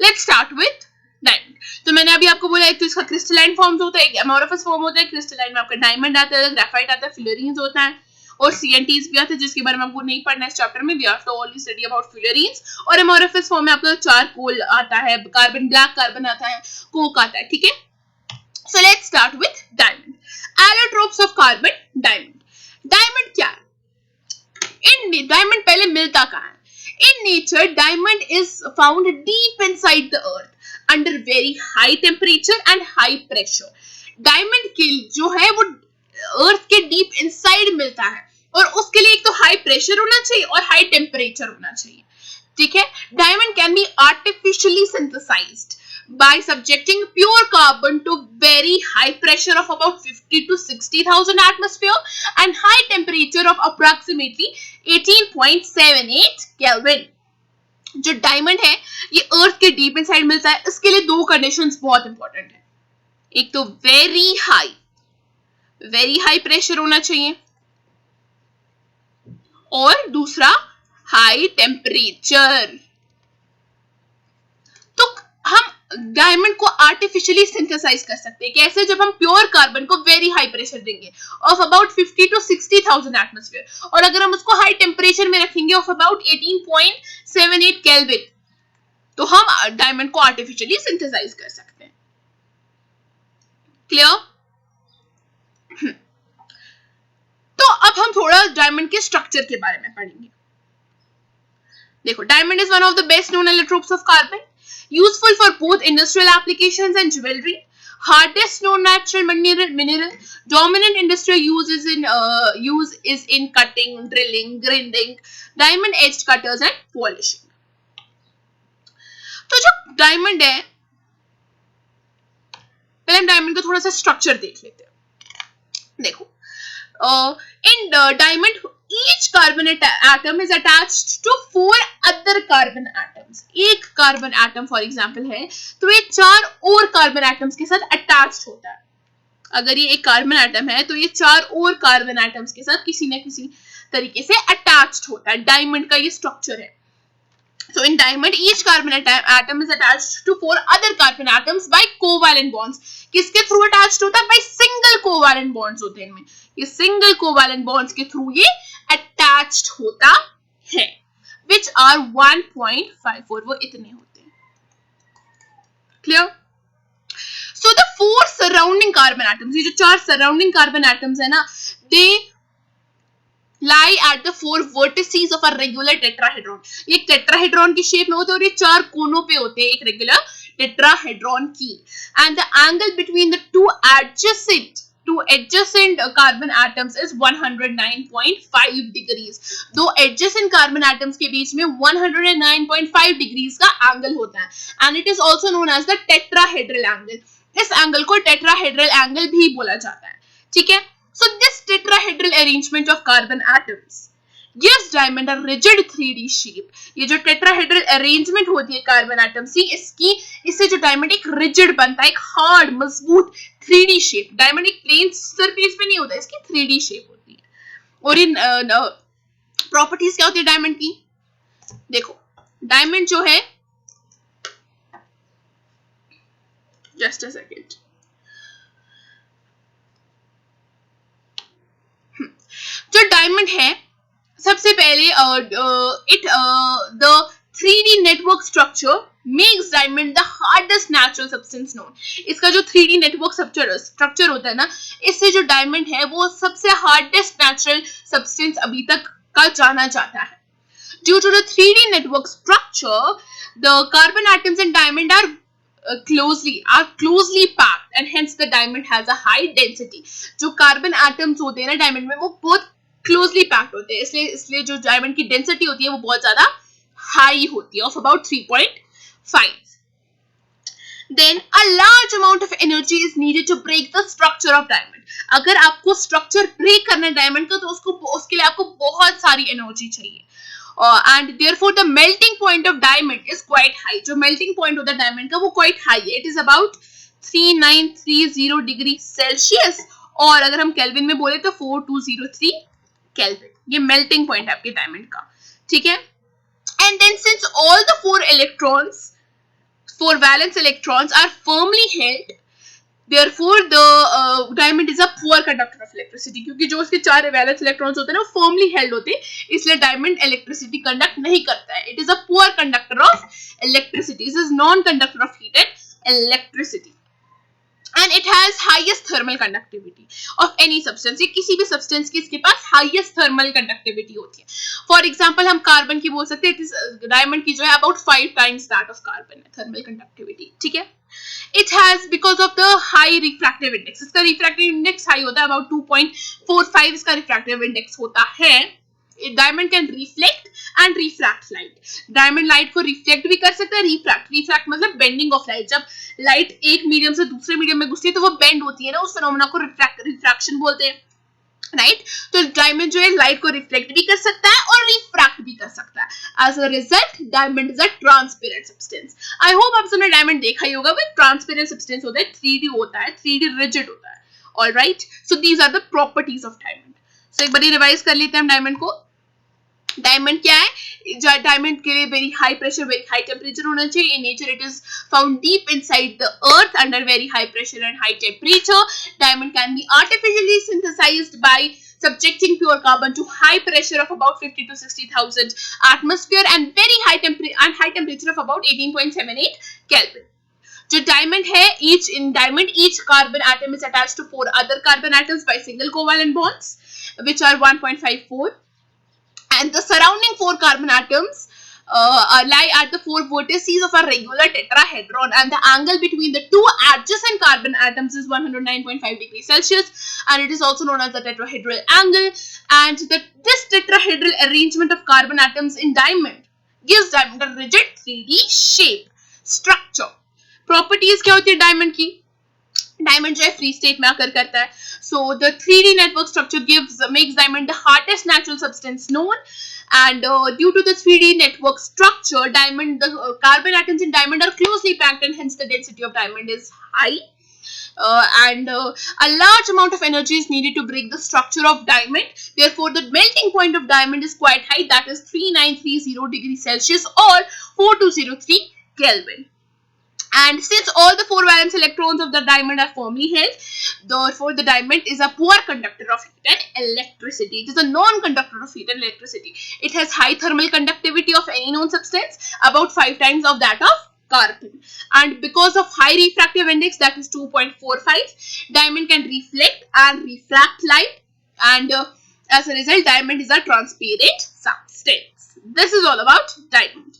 Let's start with diamond. तो मैंने अभी आपको बोला एक तो इसका क्रिस्टलाइन फॉर्म्स होता है, एक एमोरफस फॉर्म होता है. क्रिस्टलाइन में आपका डायमंड आता है, ग्रेफाइट आता है, फ्यूलरीन्स होता है, और सीएनटीज भी आते हैं जिसके बारे में आपको नहीं पढ़ना है इस चैप्टर में. We have to only study about fullerenes. और एमोरफस फॉर्म में आपका चारकोल आता है, कार्बन ब्लैक कार्बन आता है, कोक आता है. ठीक है, so let's start with diamond. Allotropes of carbon, diamond. Diamond क्या है? In diamond पहले मिलता कहाँ है? In nature, diamond is found deep inside the earth under very high temperature and high pressure. Diamond के जो है वो earth के deep inside मिलता है, और उसके लिए एक तो high pressure होना चाहिए और high temperature होना चाहिए. ठीक है? Diamond can be artificially synthesized by subjecting pure carbon to very high pressure of about 50 to 60,000 atmosphere and high temperature of approximately 18.78 Kelvin. जो डायमंड है ये अर्थ के डीप इनसाइड मिलता है, इसके लिए दो कंडीशंस बहुत इंपॉर्टेंट है। एक तो वेरी हाई प्रेशर होना चाहिए, और दूसरा हाई टेम्परेचर। तो हम डायमंड को आर्टिफिशियली सिंथेसाइज कर सकते हैं कैसे? जब हम प्योर कार्बन को वेरी हाई प्रेशर देंगे ऑफ अबाउट 50 to 60,000 एटमॉस्फेयर, और अगर हम उसको हाई टेम्परेचर में रखेंगे ऑफ अबाउट 18.78 केल्विन, तो हम डायमंड को आर्टिफिशियली सिंथेसाइज कर सकते हैं। क्लियर? तो अब हम थोड़ा डायमंड के स्ट्रक्चर के बारे में पढ़ेंगे। देखो, diamond is one of the best known allotropes of carbon, useful for both industrial applications and jewellery, hardest known natural mineral, dominant industrial use is in cutting, drilling, grinding, diamond edged cutters and polishing. तो जो diamond है, पहले हम diamond का थोड़ा सा structure देख लेते हैं। देखो, in diamond each carbon atom is attached to 4 other carbon atoms. एक कार्बन एटम फॉर एग्जांपल है तो ये 4 और कार्बन एटम्स के साथ अटैच्ड होता है। अगर ये एक कार्बन एटम है तो ये 4 और कार्बन एटम्स के साथ किसी न किसी तरीके से अटैच्ड होता है। डायमंड का ये स्ट्रक्चर है। So in diamond, each carbon atom is attached to 4 other carbon atoms by covalent bonds. किसके थ्रू अटैच्ड होता है? by single covalent bonds होते हैं इनमें। ये single covalent bonds के थ्रू ये अटैच्ड होता है, which are 1.54, वो इतने होते हैं। Clear? So the 4 surrounding carbon atoms, ये जो 4 surrounding carbon atoms है ना, they lie at the 4 vertices of a regular tetrahedron. ये टेट्राहेड्रॉन की शेप में होते हैं और ये 4 कोनों पे होते हैं एक रेगुलर टेट्राहेड्रॉन की। And the angle between the two adjacent carbon atoms is 109.5 degrees. दो adjacent carbon atoms के बीच में 109.5 degrees का एंगल होता है, and it is also known as the tetrahedral angle. इस एंगल को टेट्राहेड्रल एंगल भी बोला जाता है। ठीक है? So this tetrahedral arrangement of carbon atoms gives diamond a rigid 3D shape. ये जो tetrahedral arrangement होती है कार्बन एटम्स की, इससे जो डायमंड एक रिजिड बनता है, एक हार्ड मजबूत 3D शेप। डायमंड एक प्लेन सरफेस पे नहीं होता, इसकी 3D शेप होती है। और इन प्रॉपर्टीज क्या होती है डायमंड की? देखो, डायमंड जो है, जस्ट अ सेकेंड, जो डायमंड है सबसे पहले the 3D network structure makes diamond the hardest natural substance known. इसका जो 3D नेटवर्क स्ट्रक्चर होता है ना, इससे जो डायमंड है वो सबसे हार्डेस्ट नेचुरल सब्सटेंस अभी तक का जाना जाता है। Due to the 3D network structure, the carbon atoms in diamond are closely packed and hence the diamond has a high density. जो कार्बन एटम्स होते हैं ना डायमंड में, वो बहुत closely packed होते हैं, इसलिए जो डायमंड की डेंसिटी होती है वो बहुत ज्यादा हाई होती है, of about 3.5. Then a large amount of energy is needed to break the structure of diamond. अगर आपको स्ट्रक्चर ब्रेक करना है डायमंड का तो उसके लिए आपको बहुत सारी एनर्जी चाहिए। And therefore the melting point of diamond is quite high. जो melting point होता है डायमंड का वो quite high है। It is about 3930 degree Celsius, और अगर हम केल्विन में बोले तो 4203 केल्विन। ये melting point है आपके डायमंड का। ठीक है? And then since all the 4 valence electrons are firmly held, therefore the diamond is a poor conductor of electricity. क्योंकि जो उसके 4 वैलेंस इलेक्ट्रॉन्स होते हैं ना, वो firmly held होते हैं, इसलिए डायमंड इलेक्ट्रिसिटी कंडक्ट नहीं करता है। It is a poor conductor of electricity. It is non-conductor of heat and electricity. And it has highest thermal conductivity of any substance. ये किसी भी substance की इसके पास highest thermal conductivity होती है। For example, हम कार्बन की बोल सकते हैं, डायमंड की जो है about 5 times that of carbon है thermal conductivity। ठीक है? It has because of the high refractive index. इसका refractive index high होता है, about 2.45 इसका refractive index होता है। Diamond can reflect and refract light. Diamond light को reflect भी कर सकता है, refract मतलब bending of light। जब light एक मीडियम से दूसरे मीडियम में घुसती है तो वो bend होती है ना, उस फिनोमेना को refraction बोलते हैं, राइट? तो डायमंड जो है लाइट को रिफ्लेक्ट भी कर सकता है और रिफ्रैक्ट भी कर सकता है। As a result, diamond is a transparent substance. I hope आप सबने diamond देखा ही होगा, वो transparent substance होता है, 3D होता है, 3D rigid होता है. All right. So these are the properties of diamond. So एक बारी रिवाइज कर लेते हैं हम diamond को. डायमंड क्या है? डायमंड के लिए very high pressure, very high temperature होना चाहिए. In nature it is found deep inside the earth under very high pressure and high temperature. Diamond can be artificially synthesised by subjecting pure carbon to high pressure of about 50 to 60,000 atmosphere and very high temperature of about 18.78 Kelvin. जो diamond है, each carbon atom is attached to 4 other carbon atoms by single covalent bonds, which are 1.54. And the surrounding 4 carbon atoms lie at the 4 vertices of a regular tetrahedron, and the angle between the 2 adjacent carbon atoms is 109.5 degrees Celsius, and it is also known as the tetrahedral angle. And this tetrahedral arrangement of carbon atoms in diamond gives diamond a rigid 3D shape. Structure. Properties क्या होती है diamond की? Diamond जो है free state में आकर करता है. So the 3D network structure makes diamond the hardest natural substance known, and due to the 3D network structure, the carbon atoms in diamond are closely packed, and hence the density of diamond is high. And a large amount of energy is needed to break the structure of diamond. Therefore, the melting point of diamond is quite high, that is 3930 degrees Celsius or 4203 Kelvin. And since all the 4 valence electrons of the diamond are firmly held, therefore the diamond is a poor conductor of heat and electricity. It is a non-conductor of heat and electricity. It has high thermal conductivity of any known substance, about 5 times of that of carbon. And because of high refractive index, that is 2.45, diamond can reflect and refract light, and as a result, diamond is a transparent substance. This is all about diamond.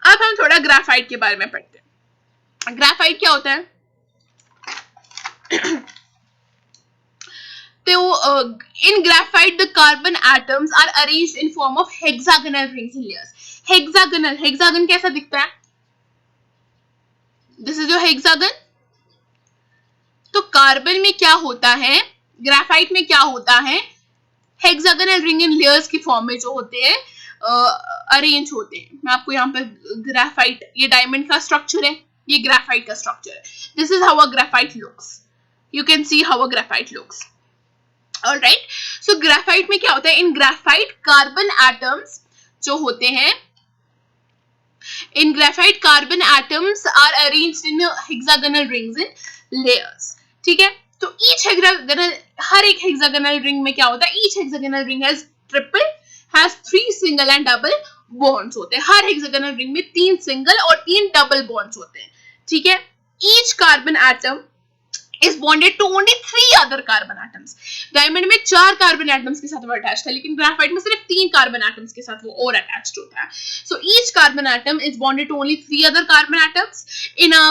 अब हम थोड़ा graphite के बारे में पढ़ते हैं. Graphite क्या होता है? तो in graphite the carbon atoms are arranged in form of hexagonal rings in layers. hexagon कैसा दिखता है? This is your hexagon. तो कार्बन में क्या होता है, ग्राफाइट में क्या होता है? हेक्सागोनल रिंग इन लेयर्स की फॉर्म में जो होते हैं अरेंज होते हैं. मैं आपको यहाँ पर ग्राफाइट, ये डायमंड का स्ट्रक्चर है, ये ग्राफाइट का स्ट्रक्चर है. This is how a graphite looks. You can see how a graphite looks. Alright. So graphite में क्या होता है? इन ग्राफाइट कार्बन एटम्स जो होते हैं, in graphite carbon atoms are arranged in hexagonal rings in layers. ठीक है. तो ईच हेक्सागोनल, हर एक हेक्सागोनल रिंग में क्या होता है? Each hexagonal ring has 3 single and double bonds होते हैं. हर हेक्सागोनल रिंग में 3 सिंगल और 3 डबल बॉन्ड्स होते हैं. ठीक है. Each carbon atom is bonded to only 3 other carbon atoms. Diamond में 4 कार्बन एटम्स के साथ वो अटैच्ड है, लेकिन ग्राफाइट में सिर्फ 3 कार्बन एटम्स के साथ वो और अटैच्ड होता है. So each carbon atom is bonded to only 3 other carbon atoms in a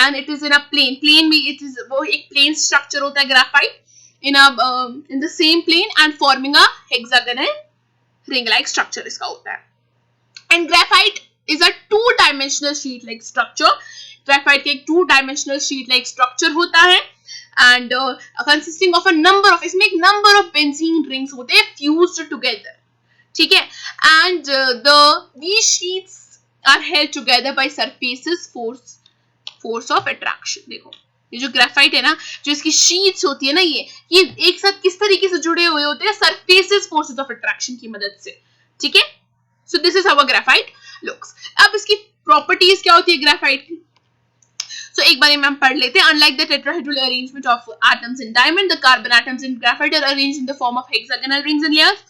and it is in a plane. Plane में it is वो एक plane structure होता है graphite in the same plane and forming a hexagonal ring-like structure इसका होता है. And graphite is a 2-dimensional sheet-like structure. Graphite के एक 2-dimensional sheet-like structure होता है and consisting of a number of, इसमें एक number of benzene rings होते हैं fused together. ठीक है. And these sheets are held together by surfaces force of attraction. देखो ये जो ग्राफाइट है ना, जो इसकी शीट्स होती है ना, ये एक साथ किस तरीके से जुड़े हुए होते हैं? सरफेसेस फोर्सेस ऑफ अट्रैक्शन की मदद से. ठीक है. So this is how a graphite looks. अब इसकी प्रॉपर्टीज क्या होती है ग्राफाइट की? So एक बार में हम पढ़ लेते हैं. Unlike the tetrahedral arrangement of atoms in diamond, the carbon atoms in graphite are arranged in the form of hexagonal rings and layers.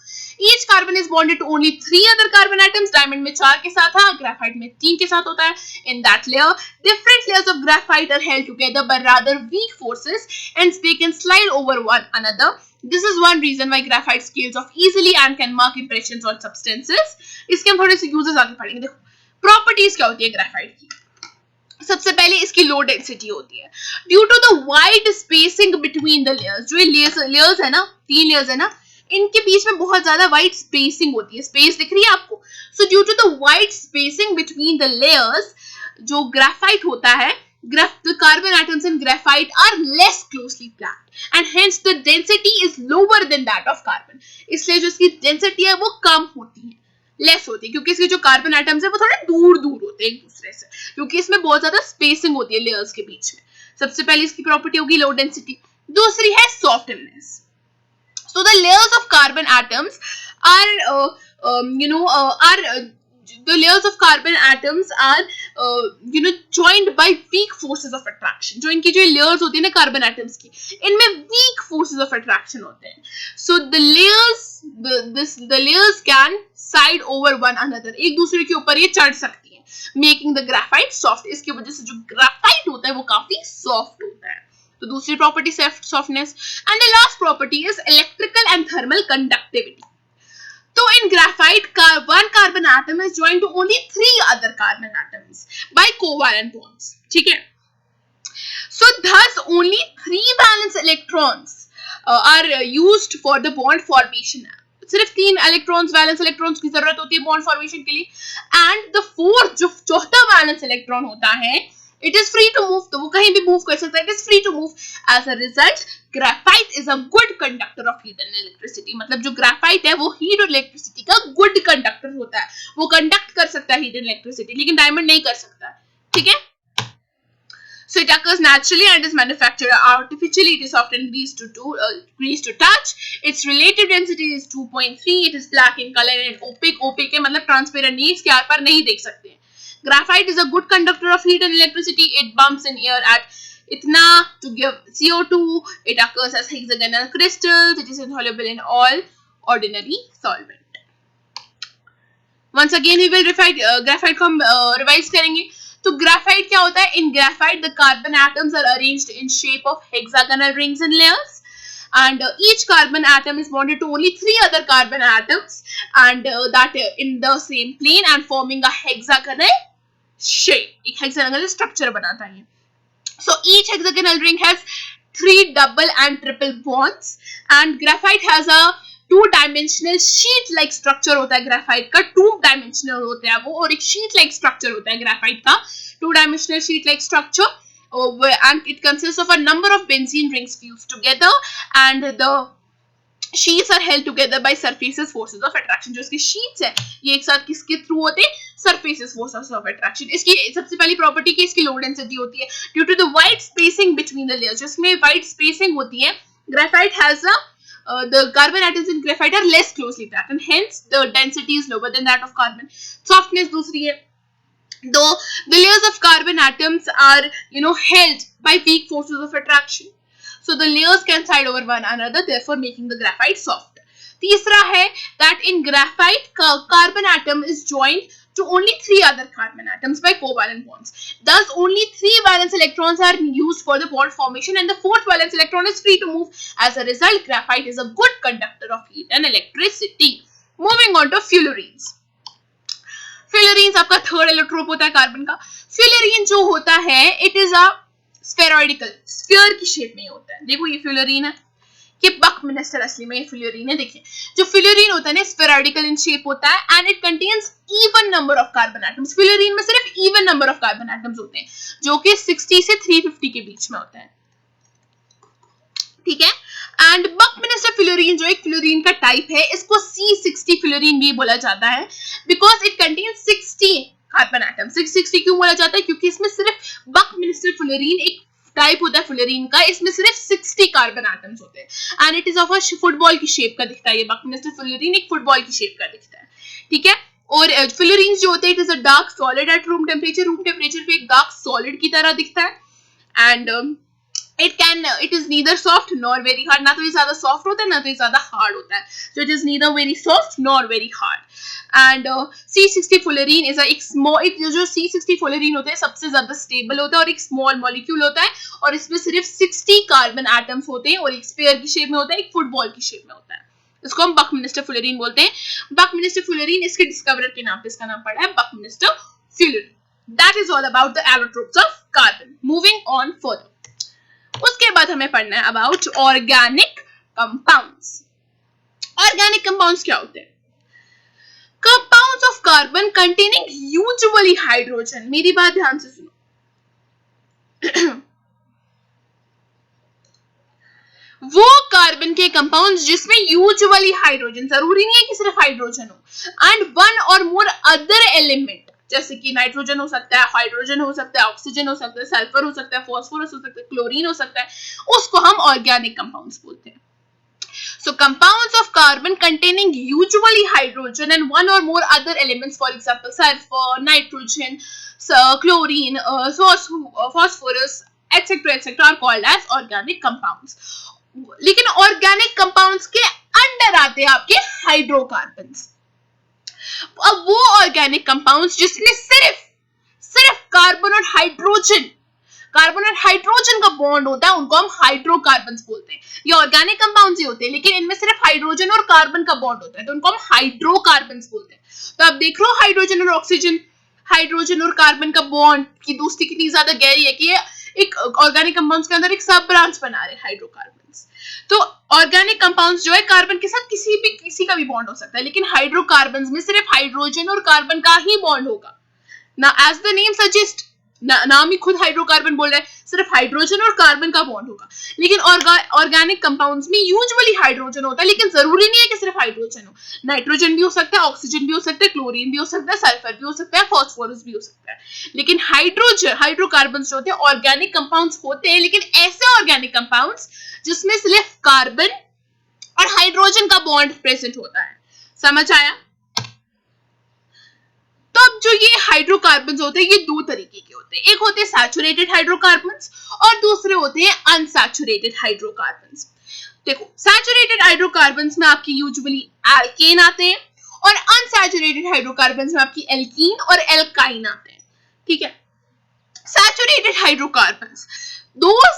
Each carbon is bonded to only 3 other carbon atoms. Diamond में 4 के साथ है, graphite में 3 के साथ होता है. In that layer, different layers of graphite are held together by rather weak forces, and they can slide over one another. This is one reason why graphite scales off easily and can mark impressions on substances. इसके हम थोड़े से uses आगे पढ़ेंगे. देखो properties क्या होती है ग्राफाइट की. सबसे पहले इसकी लो डेंसिटी होती है. Due to the wide spacing between the layers, जो लेयर्स है ना, 3 लेयर्स है ना, इनके बीच में बहुत ज्यादा वाइड स्पेसिंग होती है. स्पेस दिख रही है आपको? So due to the wide spacing between the layers, जो ग्राफाइट होता है, the carbon atoms in graphite are less closely packed and hence the density is lower than that of carbon. इसलिए जो इसकी डेंसिटी है वो कम होती है. लेस होती है, क्योंकि इसके जो कार्बन एटम्स है वो थोड़े दूर दूर होते हैं एक दूसरे से, क्योंकि इसमें बहुत ज्यादा स्पेसिंग होती है लेयर्स के बीच में। सबसे पहले इसकी प्रॉपर्टी होगी लो डेंसिटी, दूसरी है softness. So the layers of carbon atoms are, the layers of carbon atoms are, joined by weak forces of attraction. जो इनकी जो layers होती है ना carbon atoms की, इनमें weak forces of attraction होते हैं. So the layers can side over one another. एक दूसरे के ऊपर ये चढ़ सकती हैं, making the graphite soft. इसकी वजह से जो graphite होता है वो काफी soft होता है. तो दूसरी property softness. And the last property is electrical and thermal conductivity. तो इन ग्राफाइट का one carbon atom is joined to only 3 other carbon atoms by covalent bonds. ठीक है. So thus only 3 valence electrons are used for the bond formation. सिर्फ 3 electrons, valence electrons की जरूरत होती है bond formation के लिए. एंड द फोर्थ, जो चौथा वैलेंस इलेक्ट्रॉन होता है, it is free to move. तो वो कहीं भी मूव कर सकता है. It is free to move. As a result, graphite is a good conductor of heat and electricity. मतलब जो graphite है वो heat और electricity का good conductor होता है. वो conduct कर सकता है heat and electricity, लेकिन diamond नहीं कर सकता. ठीक है? So it occurs naturally and is manufactured artificially. It is often greased to touch. Its relative density is 2.3. It is black in color and opaque. Opaque है मतलब transparent नहीं, इसके आर पार नहीं देख सकते. Graphite is a good conductor of heat and electricity. It bumps in air at itna to give CO2. It occurs as hexagonal crystals. It is insoluble in all ordinary solvent. Once again we will graphite को हम revise करेंगे. तो graphite क्या होता है? In graphite the carbon atoms are arranged in shape of hexagonal rings and layers. And each carbon atom is bonded to only 3 other carbon atoms, and that in the same plane and forming a hexagonal shape. एक hexagonal structure बनाता है. So each hexagonal ring has 3 double and triple bonds, and graphite has a 2-dimensional sheet-like structure होता है. graphite का 2-dimensional होता है वो, और एक sheet-like structure होता है graphite का 2-dimensional sheet-like structure. And it consists of a number of benzene rings fused together, and the sheets are held together by surfaces forces of attraction. जो इसकी sheets है ये एक साथ किसके थ्रू होते हैं? surfaces forces of attraction. इसकी सबसे पहली प्रॉपर्टी की इसकी low density होती है due to the wide spacing between the layers. जिसमें wide spacing होती है, graphite has the carbon atoms in graphite are less closely packed, and hence the density is lower than that of carbon. Softness दूसरी है. Though the layers of carbon atoms are, held by weak forces of attraction, so the layers can side over one another, therefore making the graphite soft. तीसरा है that in graphite carbon atom is joined to only 3 other carbon atoms by covalent bonds. Thus only 3 valence electrons are used for the bond formation, and the 4th valence electron is free to move. As a result, graphite is a good conductor of heat and electricity. Moving on to fullerenes. फ्यूलरीन आपका third allotrope होता है carbon का. फ्यूलरीन जो होता है it is a स्फेरॉइडिकल, sphere की shape में होता है. देखो ये फ्यूलरीन है, ये बकमिनिस्टर असली में फ्यूलरीन है. देखिए जो फ्यूलरीन होता है ना स्फेरॉइडिकल इन शेप होता है, and it contains even number of carbon atoms. Fullerene में सिर्फ even number of carbon atoms होते हैं जो कि 60 से 350 के बीच में होता है. ठीक है. एंड बकमिनिस्टर फ्यूलरीन जो एक फ्यूलरीन का टाइप है, इसको C60 फ्यूलरीन भी बोला जाता है because it contains 60 carbon atom. 660 क्यों बोला जाता है? क्योंकि इसमें सिर्फ बकमिनिस्टर फ्यूलरीन एक टाइप होता है फ्यूलरीन का, इसमें सिर्फ 60 कार्बन एटम्स होते हैं, and it is of a football की शेप का दिखता है. ये बकमिनिस्टर फ्यूलरीन एक फुटबॉल की शेप का दिखता है. ठीक है. और फ्यूलरीन जो होते हैं it is a dark solid at room temperature. Room temperature पे एक डार्क सॉलिड की तरह दिखता है. And it is neither soft nor very hard. ना तो ये ज्यादा soft होता है ना तो ये ज्यादा hard होता है. So it is neither very soft nor very hard. And C60 fullerene is a एक small, जो C60 fullerene होता है सबसे ज्यादा stable होता है और एक small molecule होता है, और इसमें सिर्फ 60 कार्बन एटम्स होते हैं और एक स्फीयर की शेप में होता है, एक फुटबॉल की शेप में होता है. इसको हम बकमिनिस्टर फ्यूलरीन बोलते हैं. बकमिनिस्टर फ्यूलरीन इसके डिस्कवरर के नाम पे इसका नाम पड़ा है बकमिनिस्टर फ्यूलरीन. That is all about the allotropes of carbon. Moving on further. उसके बाद हमें पढ़ना है about organic compounds. Organic compounds क्या होते हैं? Compounds of carbon containing usually hydrogen. मेरी बात ध्यान से सुनो. वो कार्बन के कंपाउंड्स जिसमें यूजुअली हाइड्रोजन, जरूरी नहीं है कि सिर्फ हाइड्रोजन हो, एंड वन और मोर अदर एलिमेंट, जैसे कि नाइट्रोजन हो सकता है, हाइड्रोजन हो सकता है, ऑक्सीजन हो सकता है, सल्फर हो सकता है, फास्फोरस हो सकता है, क्लोरीन हो सकता है, उसको हम ऑर्गेनिक कंपाउंड्स बोलते हैं. So compounds of carbon containing usually hydrogen and one or more other elements, for example sulfur, nitrogen, chlorine, phosphorus, etc., are called as organic compounds. लेकिन ऑर्गेनिक कंपाउंड्स के अंडर आते हैं आपके हाइड्रोकार्बन्स. अब वो organic compounds जिसमें सिर्फ carbon और हाइड्रोजन का बॉन्ड होता है, उनको हम हाइड्रोकार्बन्स बोलते हैं. ये ऑर्गेनिक कंपाउंड्स ही होते हैं, लेकिन इनमें सिर्फ हाइड्रोजन और कार्बन का बॉन्ड होता है, तो उनको हम हाइड्रोकार्बन्स बोलते हैं. तो आप देख लो हाइड्रोजन और ऑक्सीजन, हाइड्रोजन और कार्बन का बॉन्ड की दोस्ती कितनी ज्यादा गहरी है कि ये एक ऑर्गेनिक कंपाउंड्स के अंदर एक सब ब्रांच बना रहे हैं, हाइड्रोकार्बन्स. तो ऑर्गेनिक कंपाउंड्स जो है कार्बन के साथ किसी का भी बॉन्ड हो सकता है, लेकिन हाइड्रोकार्बन्स में सिर्फ हाइड्रोजन और कार्बन का ही बॉन्ड होगा ना. एज द नेम सजेस्ट, नाम ही खुद हाइड्रोकार्बन बोल रहा है, सिर्फ हाइड्रोजन और कार्बन का बॉन्ड होगा. लेकिन ऑर्गेनिक कंपाउंड्स में यूजुअली हाइड्रोजन होता है, लेकिन जरूरी नहीं है कि सिर्फ हाइड्रोजन हो, नाइट्रोजन भी हो सकता है, ऑक्सीजन भी हो सकता है, क्लोरीन भी हो सकता है, सल्फर भी हो सकता है, फास्फोरस भी हो सकता है. लेकिन हाइड्रोकार्बन जो होते हैं ऑर्गेनिक कंपाउंड्स होते हैं, लेकिन ऐसे ऑर्गेनिक कंपाउंड्स जिसमें सिर्फ कार्बन और हाइड्रोजन का बॉन्ड प्रेजेंट होता है. समझ आया? तो अब जो ये हाइड्रोकार्बन्स होते हैं ये दो तरीके के होते हैं. एक होते हैं सैचुरेटेड हाइड्रोकार्बन्स और दूसरे होते हैं अनसैचुरेटेड हाइड्रोकार्बन्स. देखो सैचुरेटेड हाइड्रोकार्बन्स में आपकी यूजुअली एल्केन आते हैं और अनसैचुरेटेड हाइड्रोकार्बन्स में आपकी एल्कीन और एल्काइन आते हैं. ठीक है. Saturated hydrocarbons, those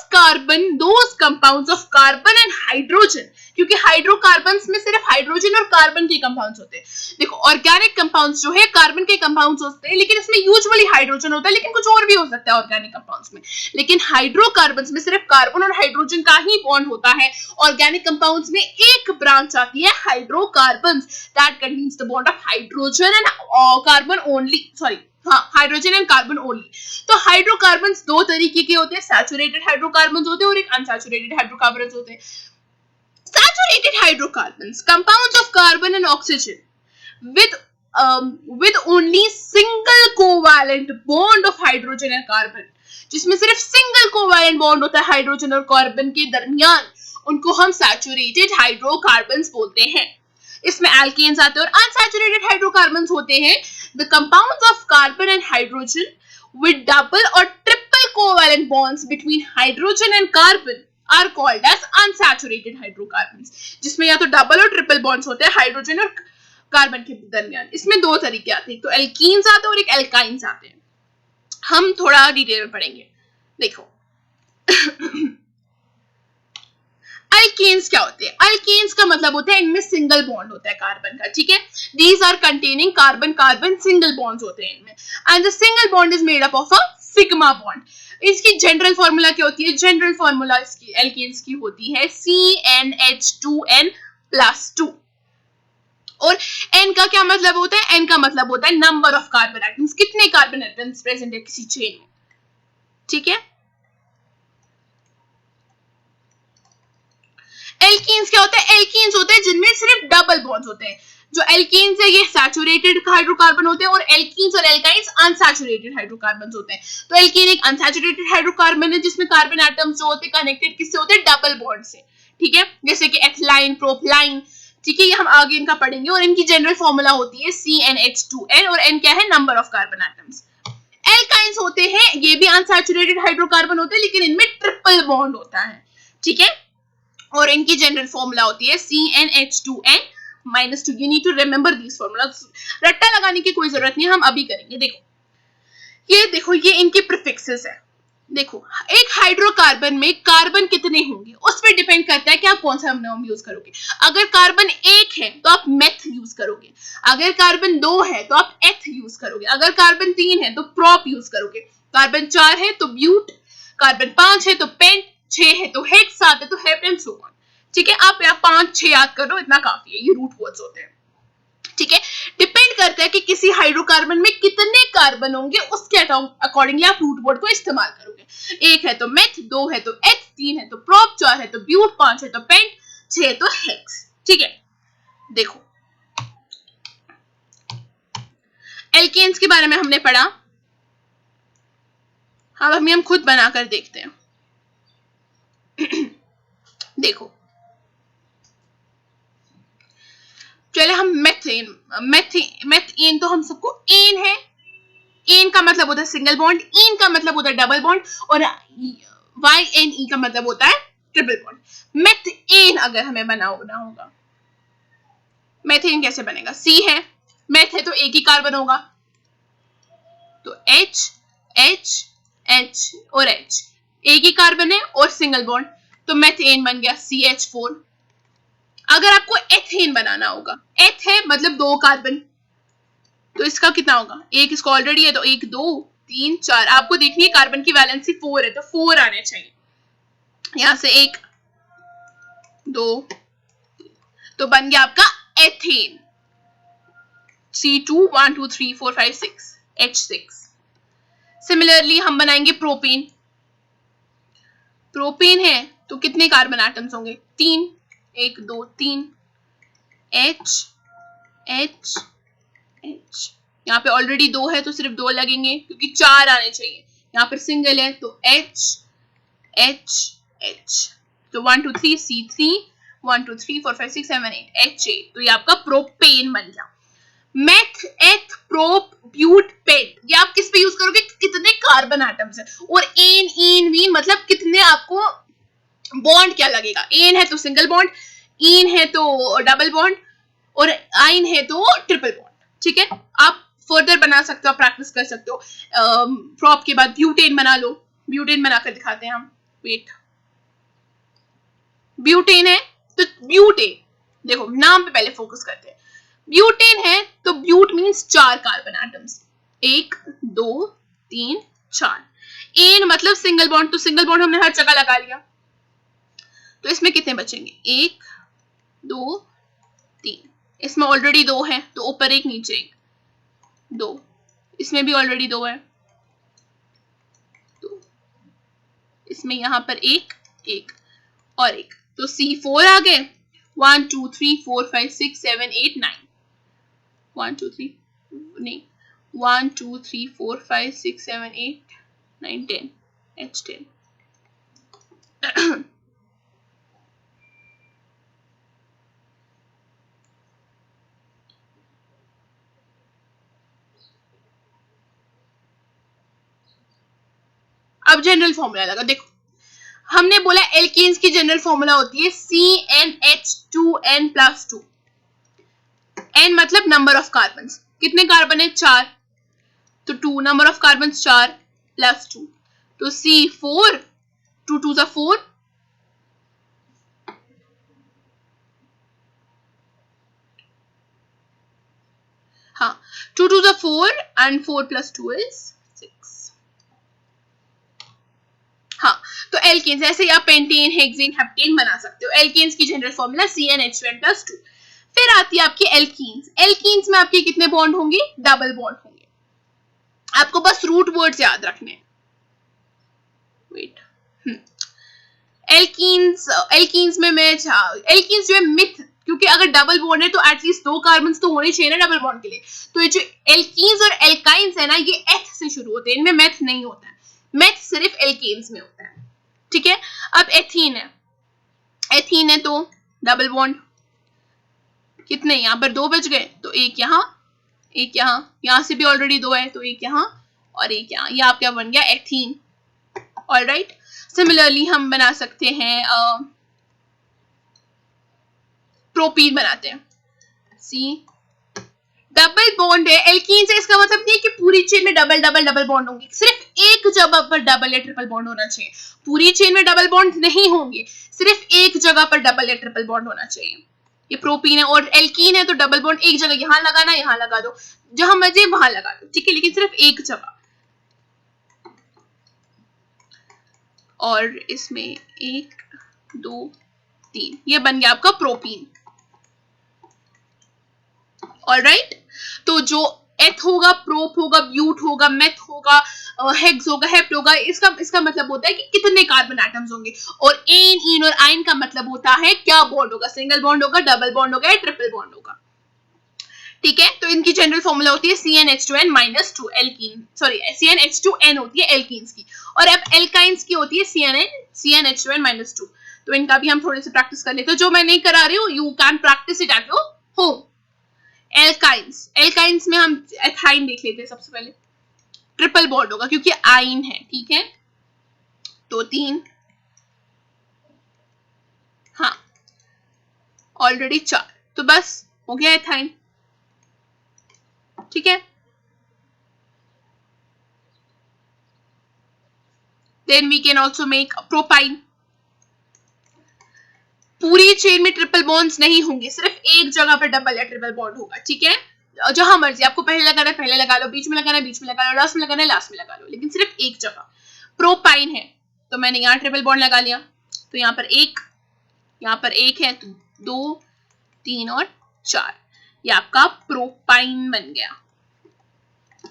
compounds of carbon and hydrogen, क्योंकि हाइड्रोकार्बन्स में सिर्फ हाइड्रोजन और कार्बन के कंपाउंड्स होते हैं. देखो ऑर्गेनिक कंपाउंड्स जो है कार्बन के कंपाउंड्स होते हैं, लेकिन इसमें यूजुअली हाइड्रोजन होता है, लेकिन कुछ और भी हो सकता है ऑर्गेनिक कंपाउंड्स में. लेकिन हाइड्रोकार्बन्स में सिर्फ कार्बन और हाइड्रोजन का ही बॉन्ड होता है. ऑर्गेनिक कंपाउंड्स में एक ब्रांच आती है hydrocarbons, that contains the bond of hydrogen and carbon only, hydrogen and carbon only. तो हाइड्रोकार्बन्स दो तरीके के होते हैं, सैचुरेटेड हाइड्रोकार्बन्स होते हैं और एक अनसैचुरेटेड हाइड्रोकार्बन्स होते हैं. Saturated hydrocarbons, compounds of carbon and oxygen with only single covalent bond of hydrogen and carbon, जिसमें सिर्फ सिंगल कोवैलेंट बॉन्ड होता है हाइड्रोजन और कार्बन के दरमियान, उनको हम सैचुरेटेड हाइड्रोकार्बन्स बोलते हैं. इसमें एल्केन्स आते हैं. और अनसैचुरेटेड हाइड्रोकार्बन्स होते हैं the compounds of carbon and hydrogen with double or triple covalent bonds between hydrogen and carbon are called as unsaturated hydrocarbons, जिसमें या तो डबल और ट्रिपल बॉन्ड्स होते हैं हाइड्रोजन और कार्बन के दरमियान. इसमें दो तरीके आते हैं, तो एल्कीन्स आते हैं और एक एल्काइंस आते हैं. हम थोड़ा डिटेल में पढ़ेंगे. देखो अल्केन्स क्या होते हैं? अल्केन्स का मतलब होता है इनमें सिंगल बॉन्ड होता है कार्बन का. ठीक है. These are containing carbon carbon single bonds होते हैं इनमें, and the single bond is made up of a sigma bond. इसकी जनरल फॉर्मूला क्या होती है? जनरल फॉर्मूला इसकी एल्केन्स की होती है CnH2n+2. और N का क्या मतलब होता है? N का मतलब होता है नंबर ऑफ कार्बन एटम्स, कितने कार्बन एटम्स प्रेजेंट है किसी चेन में. ठीक है. एल्कीन्स क्या होता है? एल्कीन्स होते हैं जिनमें सिर्फ डबल बॉन्ड्स होते हैं. जो एल्कीन्स है ये सैचुरेटेड हाइड्रोकार्बन होते हैं और एल्कीन्स और एल्काइंस अनसैचुरेटेड हाइड्रोकार्बन्स होते हैं. तो एल्कीन एक अनसैचुरेटेड हाइड्रोकार्बन है जिसमें कार्बन एटम्स जो होते हैं कनेक्टेड किससे होते हैं? डबल बॉन्ड से. ठीक है. जैसे कि एथिलाइन, प्रोपलाइन. ठीक है. ये हम आगे इनका पढ़ेंगे. और इनकी जनरल फॉर्मूला होती है CnH2n और N क्या है? Number of carbon atoms. Alkynes होते हैं, ये भी अनसैचुरेटेड हाइड्रोकार्बन होते हैं, लेकिन इनमें ट्रिपल बॉन्ड होता है. ठीक है. और इनकी जनरल फॉर्मूला होती है CnH2n-2. You need to remember this formula. रट्टा लगाने की कोई जरूरत नहीं है, हम अभी करेंगे. देखो ये इनके प्रीफिक्सेस है. देखो एक हाइड्रोकार्बन में कार्बन कितने होंगे उस पर डिपेंड करता है कि आप कौन सा नाम यूज करोगे. अगर कार्बन 1 है तो आप मेथ यूज करोगे, अगर कार्बन 2 है तो आप एथ यूज करोगे, अगर कार्बन 3 है तो प्रोप यूज करोगे, कार्बन 4 है तो ब्यूट, कार्बन 5 है तो पेंट, 6 है तो हेक्स, 7 है तो हेप्ट एंड सो ऑन. ठीक है. आप 5-6 याद कर लो, इतना काफी है. ये रूट वर्ड्स होते हैं. ठीक है. डिपेंड करता है कि किसी हाइड्रोकार्बन में कितने कार्बन होंगे, उसके अकॉर्डिंगली आप रूट वर्ड को इस्तेमाल करोगे। एक है तो मेथ, दो है तो एथ, तीन है तो प्रोप, चार है तो ब्यूट, पांच है तो पेंट, छह है तो हेक्स। ठीक है, देखो एल्केन्स के बारे में हमने पढ़ा, अब हम खुद बनाकर देखते हैं। देखो चले हम मेथेन तो हम सबको एन है, एन का मतलब होता है सिंगल बॉन्ड, इन का मतलब होता है डबल बॉन्ड, और वाई एन ई का मतलब होता है ट्रिपल बॉन्ड। मेथेन अगर हमें बनाना होगा, मेथेन कैसे बनेगा, सी है, मेथ है तो एक ही कार्बन होगा, तो H H H और H, एक ही कार्बन है और सिंगल बॉन्ड, तो मेथेन बन गया CH4। अगर आपको एथेन बनाना होगा, एथ है मतलब दो कार्बन, तो इसका कितना होगा, एक इसको ऑलरेडी है तो एक, दो, तीन, चार, आपको देखनी है कार्बन की वैलेंसी 4 है तो 4 आने चाहिए, यहां से एक, दो, तो बन गया आपका एथेन, C2 1 2 3 4 5 6 H6। सिमिलरली हम बनाएंगे प्रोपेन, प्रोपेन है तो कितने कार्बन एटम्स होंगे, तीन, एक, दो, तीन, H H H, यहाँ पे ऑलरेडी दो है तो सिर्फ दो लगेंगे क्योंकि चार आने चाहिए, यहाँ पर सिंगल है तो H H H, तो 1 2 3 C3 1 2 3 4 5 6 7 8 H8, तो ये आपका प्रोपेन बन गया। मेथ, एथ, प्रोप, ब्यूट, पेंट, ये आप किस पे यूज करोगे, कितने कार्बन एटम्स है, और एन, इन, वीन मतलब कितने आपको बॉन्ड क्या लगेगा, एन है तो सिंगल बॉन्ड, इन है तो डबल बॉन्ड, और आइन है तो ट्रिपल बॉन्ड। ठीक है, आप फर्दर बना सकते हो, प्रैक्टिस कर सकते हो। प्रोप के बाद ब्यूटेन बना लो, ब्यूटेन बनाकर दिखाते हैं हम, वेट, ब्यूटेन है तो ब्यूटेन, देखो नाम पे पहले फोकस करते हैं, ब्यूटेन है तो ब्यूट मींस चार कार्बन एटम्स, एक, दो, तीन, चार, एन मतलब सिंगल बॉन्ड, तो सिंगल बॉन्ड हमने हर जगह लगा लिया, तो इसमें कितने बचेंगे, एक, दो, तीन, इसमें ऑलरेडी दो है तो ऊपर एक नीचे एक, दो, इसमें भी ऑलरेडी दो है, दो, इसमें यहां पर एक, एक और एक, तो C4 आ गए, 1 2 3 4 5 6 7 8 9, 1 2 3 नहीं 1 2 3 4 5 6 7 8 9 10 H10। अब जनरल फॉर्मूला लगा, देखो हमने बोला एल्केन्स की जनरल फॉर्मूला होती है CnH2n+2, n मतलब नंबर ऑफ कार्बन, कितने कार्बन है, चार, तो 2 नंबर ऑफ कार्बन 4 प्लस 2, तो C4 2 2 सा 4, हाँ 2 2 सा 4 एंड 4 प्लस 2 इज 6। हाँ, तो एल्केन्स ऐसे आप पेंटेन, हेक्सेन, हेप्टेन बना सकते हो। एल्केन्स की जनरल फॉर्मूला CnH2n+2। फिर आती है आपकी एल्कीन्स, एल्कीन्स में आपके कितने बॉन्ड होंगे, डबल बॉन्ड होंगे, आपको बस रूट वर्ड्स याद रखने हैं। वेट, एल्कीन्स, एल्कीन्स में मैं एल्कीन्स जो है मिथ, क्योंकि अगर डबल बॉन्ड है तो एटलीस्ट दो कार्बन तो होने चाहिए ना डबल बॉन्ड के लिए, तो ये जो एल्कीन्स और एल्काइंस है ना, ये एथ से शुरू होते हैं, इनमें मेथ नहीं होता है, मेथ सिर्फ एल्केन्स में होता है। ठीक है, अब एथीन है, एथीन है तो डबल बॉन्ड, कितने यहाँ पर दो बच गए, तो एक यहाँ, एक यहाँ, यहाँ से भी ऑलरेडी दो है तो एक यहाँ और एक यहाँ, ये आपका बन गया एथीन। ऑलराइट, सिमिलरली हम बना सकते हैं प्रोपीन बनाते हैं, सी डबल बॉन्ड है, एल्कीन से इसका मतलब नहीं है कि पूरी चेन में डबल डबल डबल बॉन्ड होंगे, सिर्फ एक जगह पर डबल या ट्रिपल बॉन्ड होना चाहिए, पूरी चेन में डबल बॉन्ड नहीं होंगे, सिर्फ एक जगह पर डबल या ट्रिपल बॉन्ड होना चाहिए। ये प्रोपीन है, और एल्कीन है तो डबल बॉन्ड एक जगह यहाँ लगाना, यहाँ लगा दो, जहां मर्जी वहां लगा दो, ठीक है, लेकिन सिर्फ एक जगह। और इसमें एक, दो, तीन, ये बन गया आपका प्रोपीन। ऑलराइट, तो जो एथ होगा, प्रोप होगा, ब्यूट होगा, मेथ होगा, हेक्स होगा, हेप्ट होगा, इसका मतलब होता है कि कितने कार्बन एटम्स होंगे। और एन, इन और आइन का मतलब होता है क्या बॉन्ड होगा, सिंगल बॉन्ड होगा, डबल बॉन्ड होगा या ट्रिपल बॉन्ड होगा। ठीक है, तो इनकी जनरल फॉर्मूला होती है CnH2n-2 एल्कीन, सॉरी CnH2n होती है एल्कीन्स की, और अब एल्काइंस की होती है CnH2n-2। तो इनका भी हम थोड़े से प्रैक्टिस कर लेते हैं, जो मैं नहीं करा रही हूँ, you can practice it at your home. Alkynes में हम एथाइन देख लेते हैं सबसे पहले। ट्रिपल बॉन्ड होगा क्योंकि आइन है, ठीक है, तो 3, हाँ ऑलरेडी 4, तो बस हो गया एथाइन। ठीक है, then we can also make propyne. पूरी चेन में ट्रिपल बॉन्ड्स नहीं होंगे, सिर्फ एक जगह पर डबल या ट्रिपल बॉन्ड होगा। ठीक है, जहां मर्जी आपको पहले लगाना है पहले लगा लो, बीच में लगाना है बीच में लगा लो, लास्ट में लगाना है लास्ट में लगा लो, लेकिन सिर्फ एक जगह। प्रोपाइन है तो मैंने यहाँ ट्रिपल बॉन्ड लगा लिया, तो यहाँ पर एक है, तो 2, 3 और 4, ये आपका प्रोपाइन बन गया।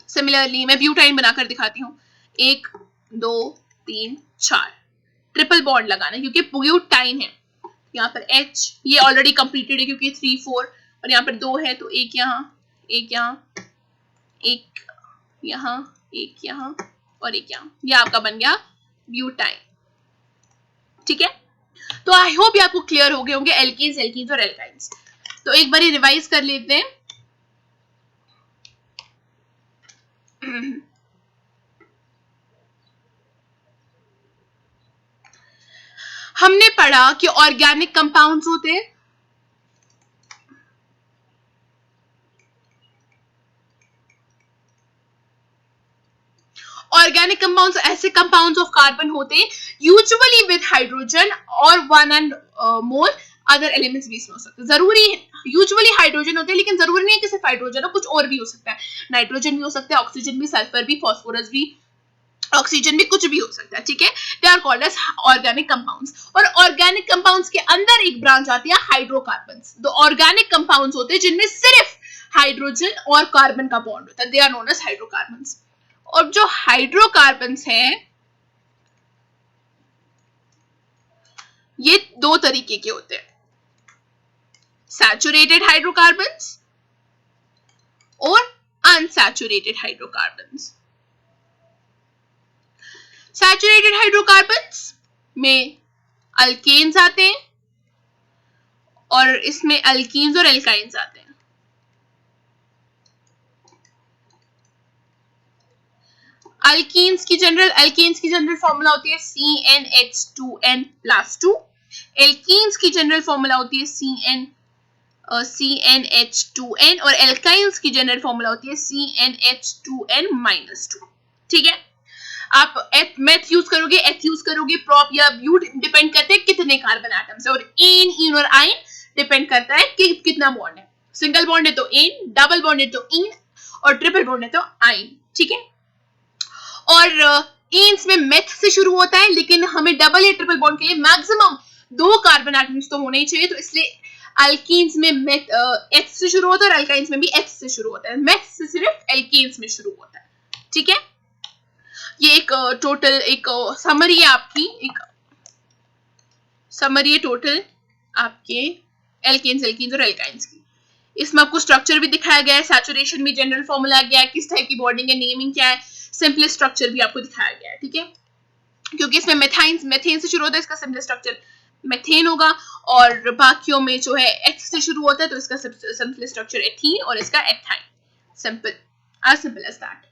सिमिलरली मैं ब्यूटाइन बनाकर दिखाती हूँ। 1, 2, 3, 4 ट्रिपल बॉन्ड लगाना क्योंकि ब्यूटाइन है। यहाँ पर H ये ऑलरेडी कंप्लीटेड है क्योंकि 3, 4 और यहाँ पर 2 है, तो एक यहाँ, एक यहाँ, एक यहाँ, एक यहाँ और एक यहाँ, ये आपका बन गया ब्यूटाइन। ठीक है, तो आई होप ये आपको क्लियर हो गए होंगे एल्कीन्स और एल्काइंस। तो एक बार रिवाइज कर लेते हैं। हमने पढ़ा कि ऑर्गेनिक कंपाउंड्स होते हैं, ऑर्गेनिक कंपाउंड्स ऐसे कंपाउंड्स ऑफ कार्बन होते हैं यूजुअली विद हाइड्रोजन और 1 एंड मोर अदर एलिमेंट्स भी इसमें हो सकते हैं। जरूरी यूजुअली हाइड्रोजन होते हैं, लेकिन जरूरी नहीं है कि सिर्फ हाइड्रोजन हो, कुछ और भी हो सकता है, नाइट्रोजन भी हो सकता है, ऑक्सीजन भी, सल्फर भी, फास्फोरस भी, ऑक्सीजन भी, कुछ भी हो सकता है। ठीक है, they are called as organic compounds. और ऑर्गेनिक कंपाउंड्स के अंदर एक ब्रांच आती है हाइड्रोकार्बन्स। तो ऑर्गेनिक कंपाउंड्स होते हैं जिनमें सिर्फ हाइड्रोजन और कार्बन का बॉन्ड होता है, they are known as hydrocarbons. और जो हाइड्रोकार्बन्स हैं ये 2 तरीके के होते हैं, सैचुरेटेड हाइड्रोकार्बन्स और अनसैचुरेटेड हाइड्रोकार्बन्स। सैचुरेटेड हाइड्रोकार्बन्स में अल्केन्स आते हैं और इसमें अल्कीन्स और एल्काइंस आते हैं। अल्कीन्स की जनरल फॉर्मूला होती है CnH2n+2। एल्कीन्स की जनरल फॉर्मूला होती है CnH2n और एल्काइंस की जनरल फॉर्मूला होती है CnH2n-2। ठीक है, आप मेथ यूज करोगे, एथ यूज करोगे, प्रोप या ब्यूट, डिपेंड करते हैं कितने कार्बन एटम्स है, और एन, इन और आइन डिपेंड करता है कि कितना बॉन्ड है। सिंगल बॉन्ड है तो एन, डबल बॉन्ड है तो इन और ट्रिपल बॉन्ड है तो आइन। ठीक है, और एन्स में मेथ से शुरू होता है, लेकिन हमें डबल या ट्रिपल बॉन्ड के लिए मैक्सिमम 2 कार्बन एटम्स तो होने ही चाहिए, तो इसलिए अल्कीन्स में मेथ एच से शुरू होता है और अल्काइंस में भी एच से शुरू होता है, मेथ से सिर्फ एल्कीन्स में शुरू होता है। ठीक है, ये एक टोटल एक समरी है आपकी, एक समरी है टोटल आपके एल्कीन्स और एल्काइंस की। इसमें आपको स्ट्रक्चर भी दिखाया गया है, सैचुरेशन भी जनरल फॉर्मूला गया है, किस टाइप की बॉन्डिंग है, नेमिंग क्या है, सिंपलेस्ट स्ट्रक्चर भी आपको दिखाया गया है। ठीक है, क्योंकि इसमें मेथेन से शुरू होता है, इसका सिंपलेस्ट स्ट्रक्चर मेथेन होगा, और बाकियों में जो है एच से शुरू होता है तो इसका सिंपलेस्ट स्ट्रक्चर एथीन और इसका ethyne. Simple, as simple as that.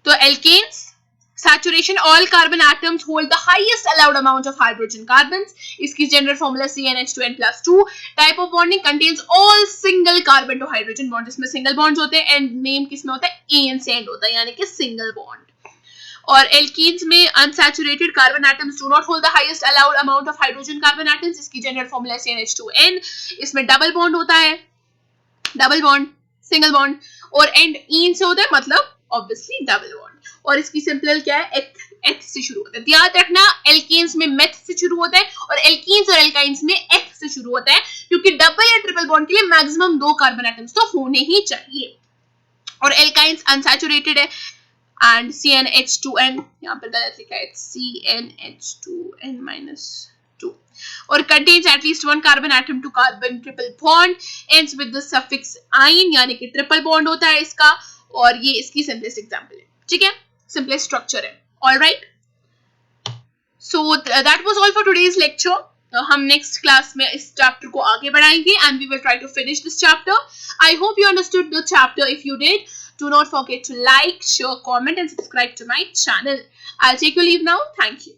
तो alkanes, saturation, all carbon atoms hold the highest allowed amount of hydrogen carbons. इसकी general formula CnH2n+2. Type of bonding contains all single carbon to hydrogen bond, जिसमें single bonds होते हैं, and name किसमें होता है, an से end होता है, यानी कि single bond. और alkenes में unsaturated carbon atoms do not hold the highest allowed amount of hydrogen carbon atoms. इसकी general formula CnH2n. इसमें double bond होता है, double bond, single bond, और end इन से होता है, मतलब obviously double bond. और इसकी सिंपल क्या है, एथ से शुरू होता है। याद रखना एल्केन्स में मेथ से शुरू होता है और एल्कीन्स और एल्काइंस में एथ से शुरू होता है, क्योंकि डबल या ट्रिपल बॉन्ड के लिए मैक्सिमम 2 कार्बन एटम्स तो होने ही चाहिए। और एल्काइंस अनसैचुरेटेड है एंड CnH2n, यहाँ पर गलत लिखा है CnH2n-2, और contains at least 1 carbon atom to carbon triple bond, ends with the suffix "-ine", यानी कि ट्रिपल बॉन्ड होता है इसका, और ये इसकी सिंपलेस्ट एग्जांपल है, ठीक है, सिंपलेस्ट स्ट्रक्चर है। Alright, so that was all for today's lecture. हम नेक्स्ट क्लास में इस चैप्टर को आगे बढ़ाएंगे and we will try to finish this chapter. I hope you understood the chapter. If you did, do not forget to like, share, comment and subscribe to my channel. I'll take your leave now. Thank you.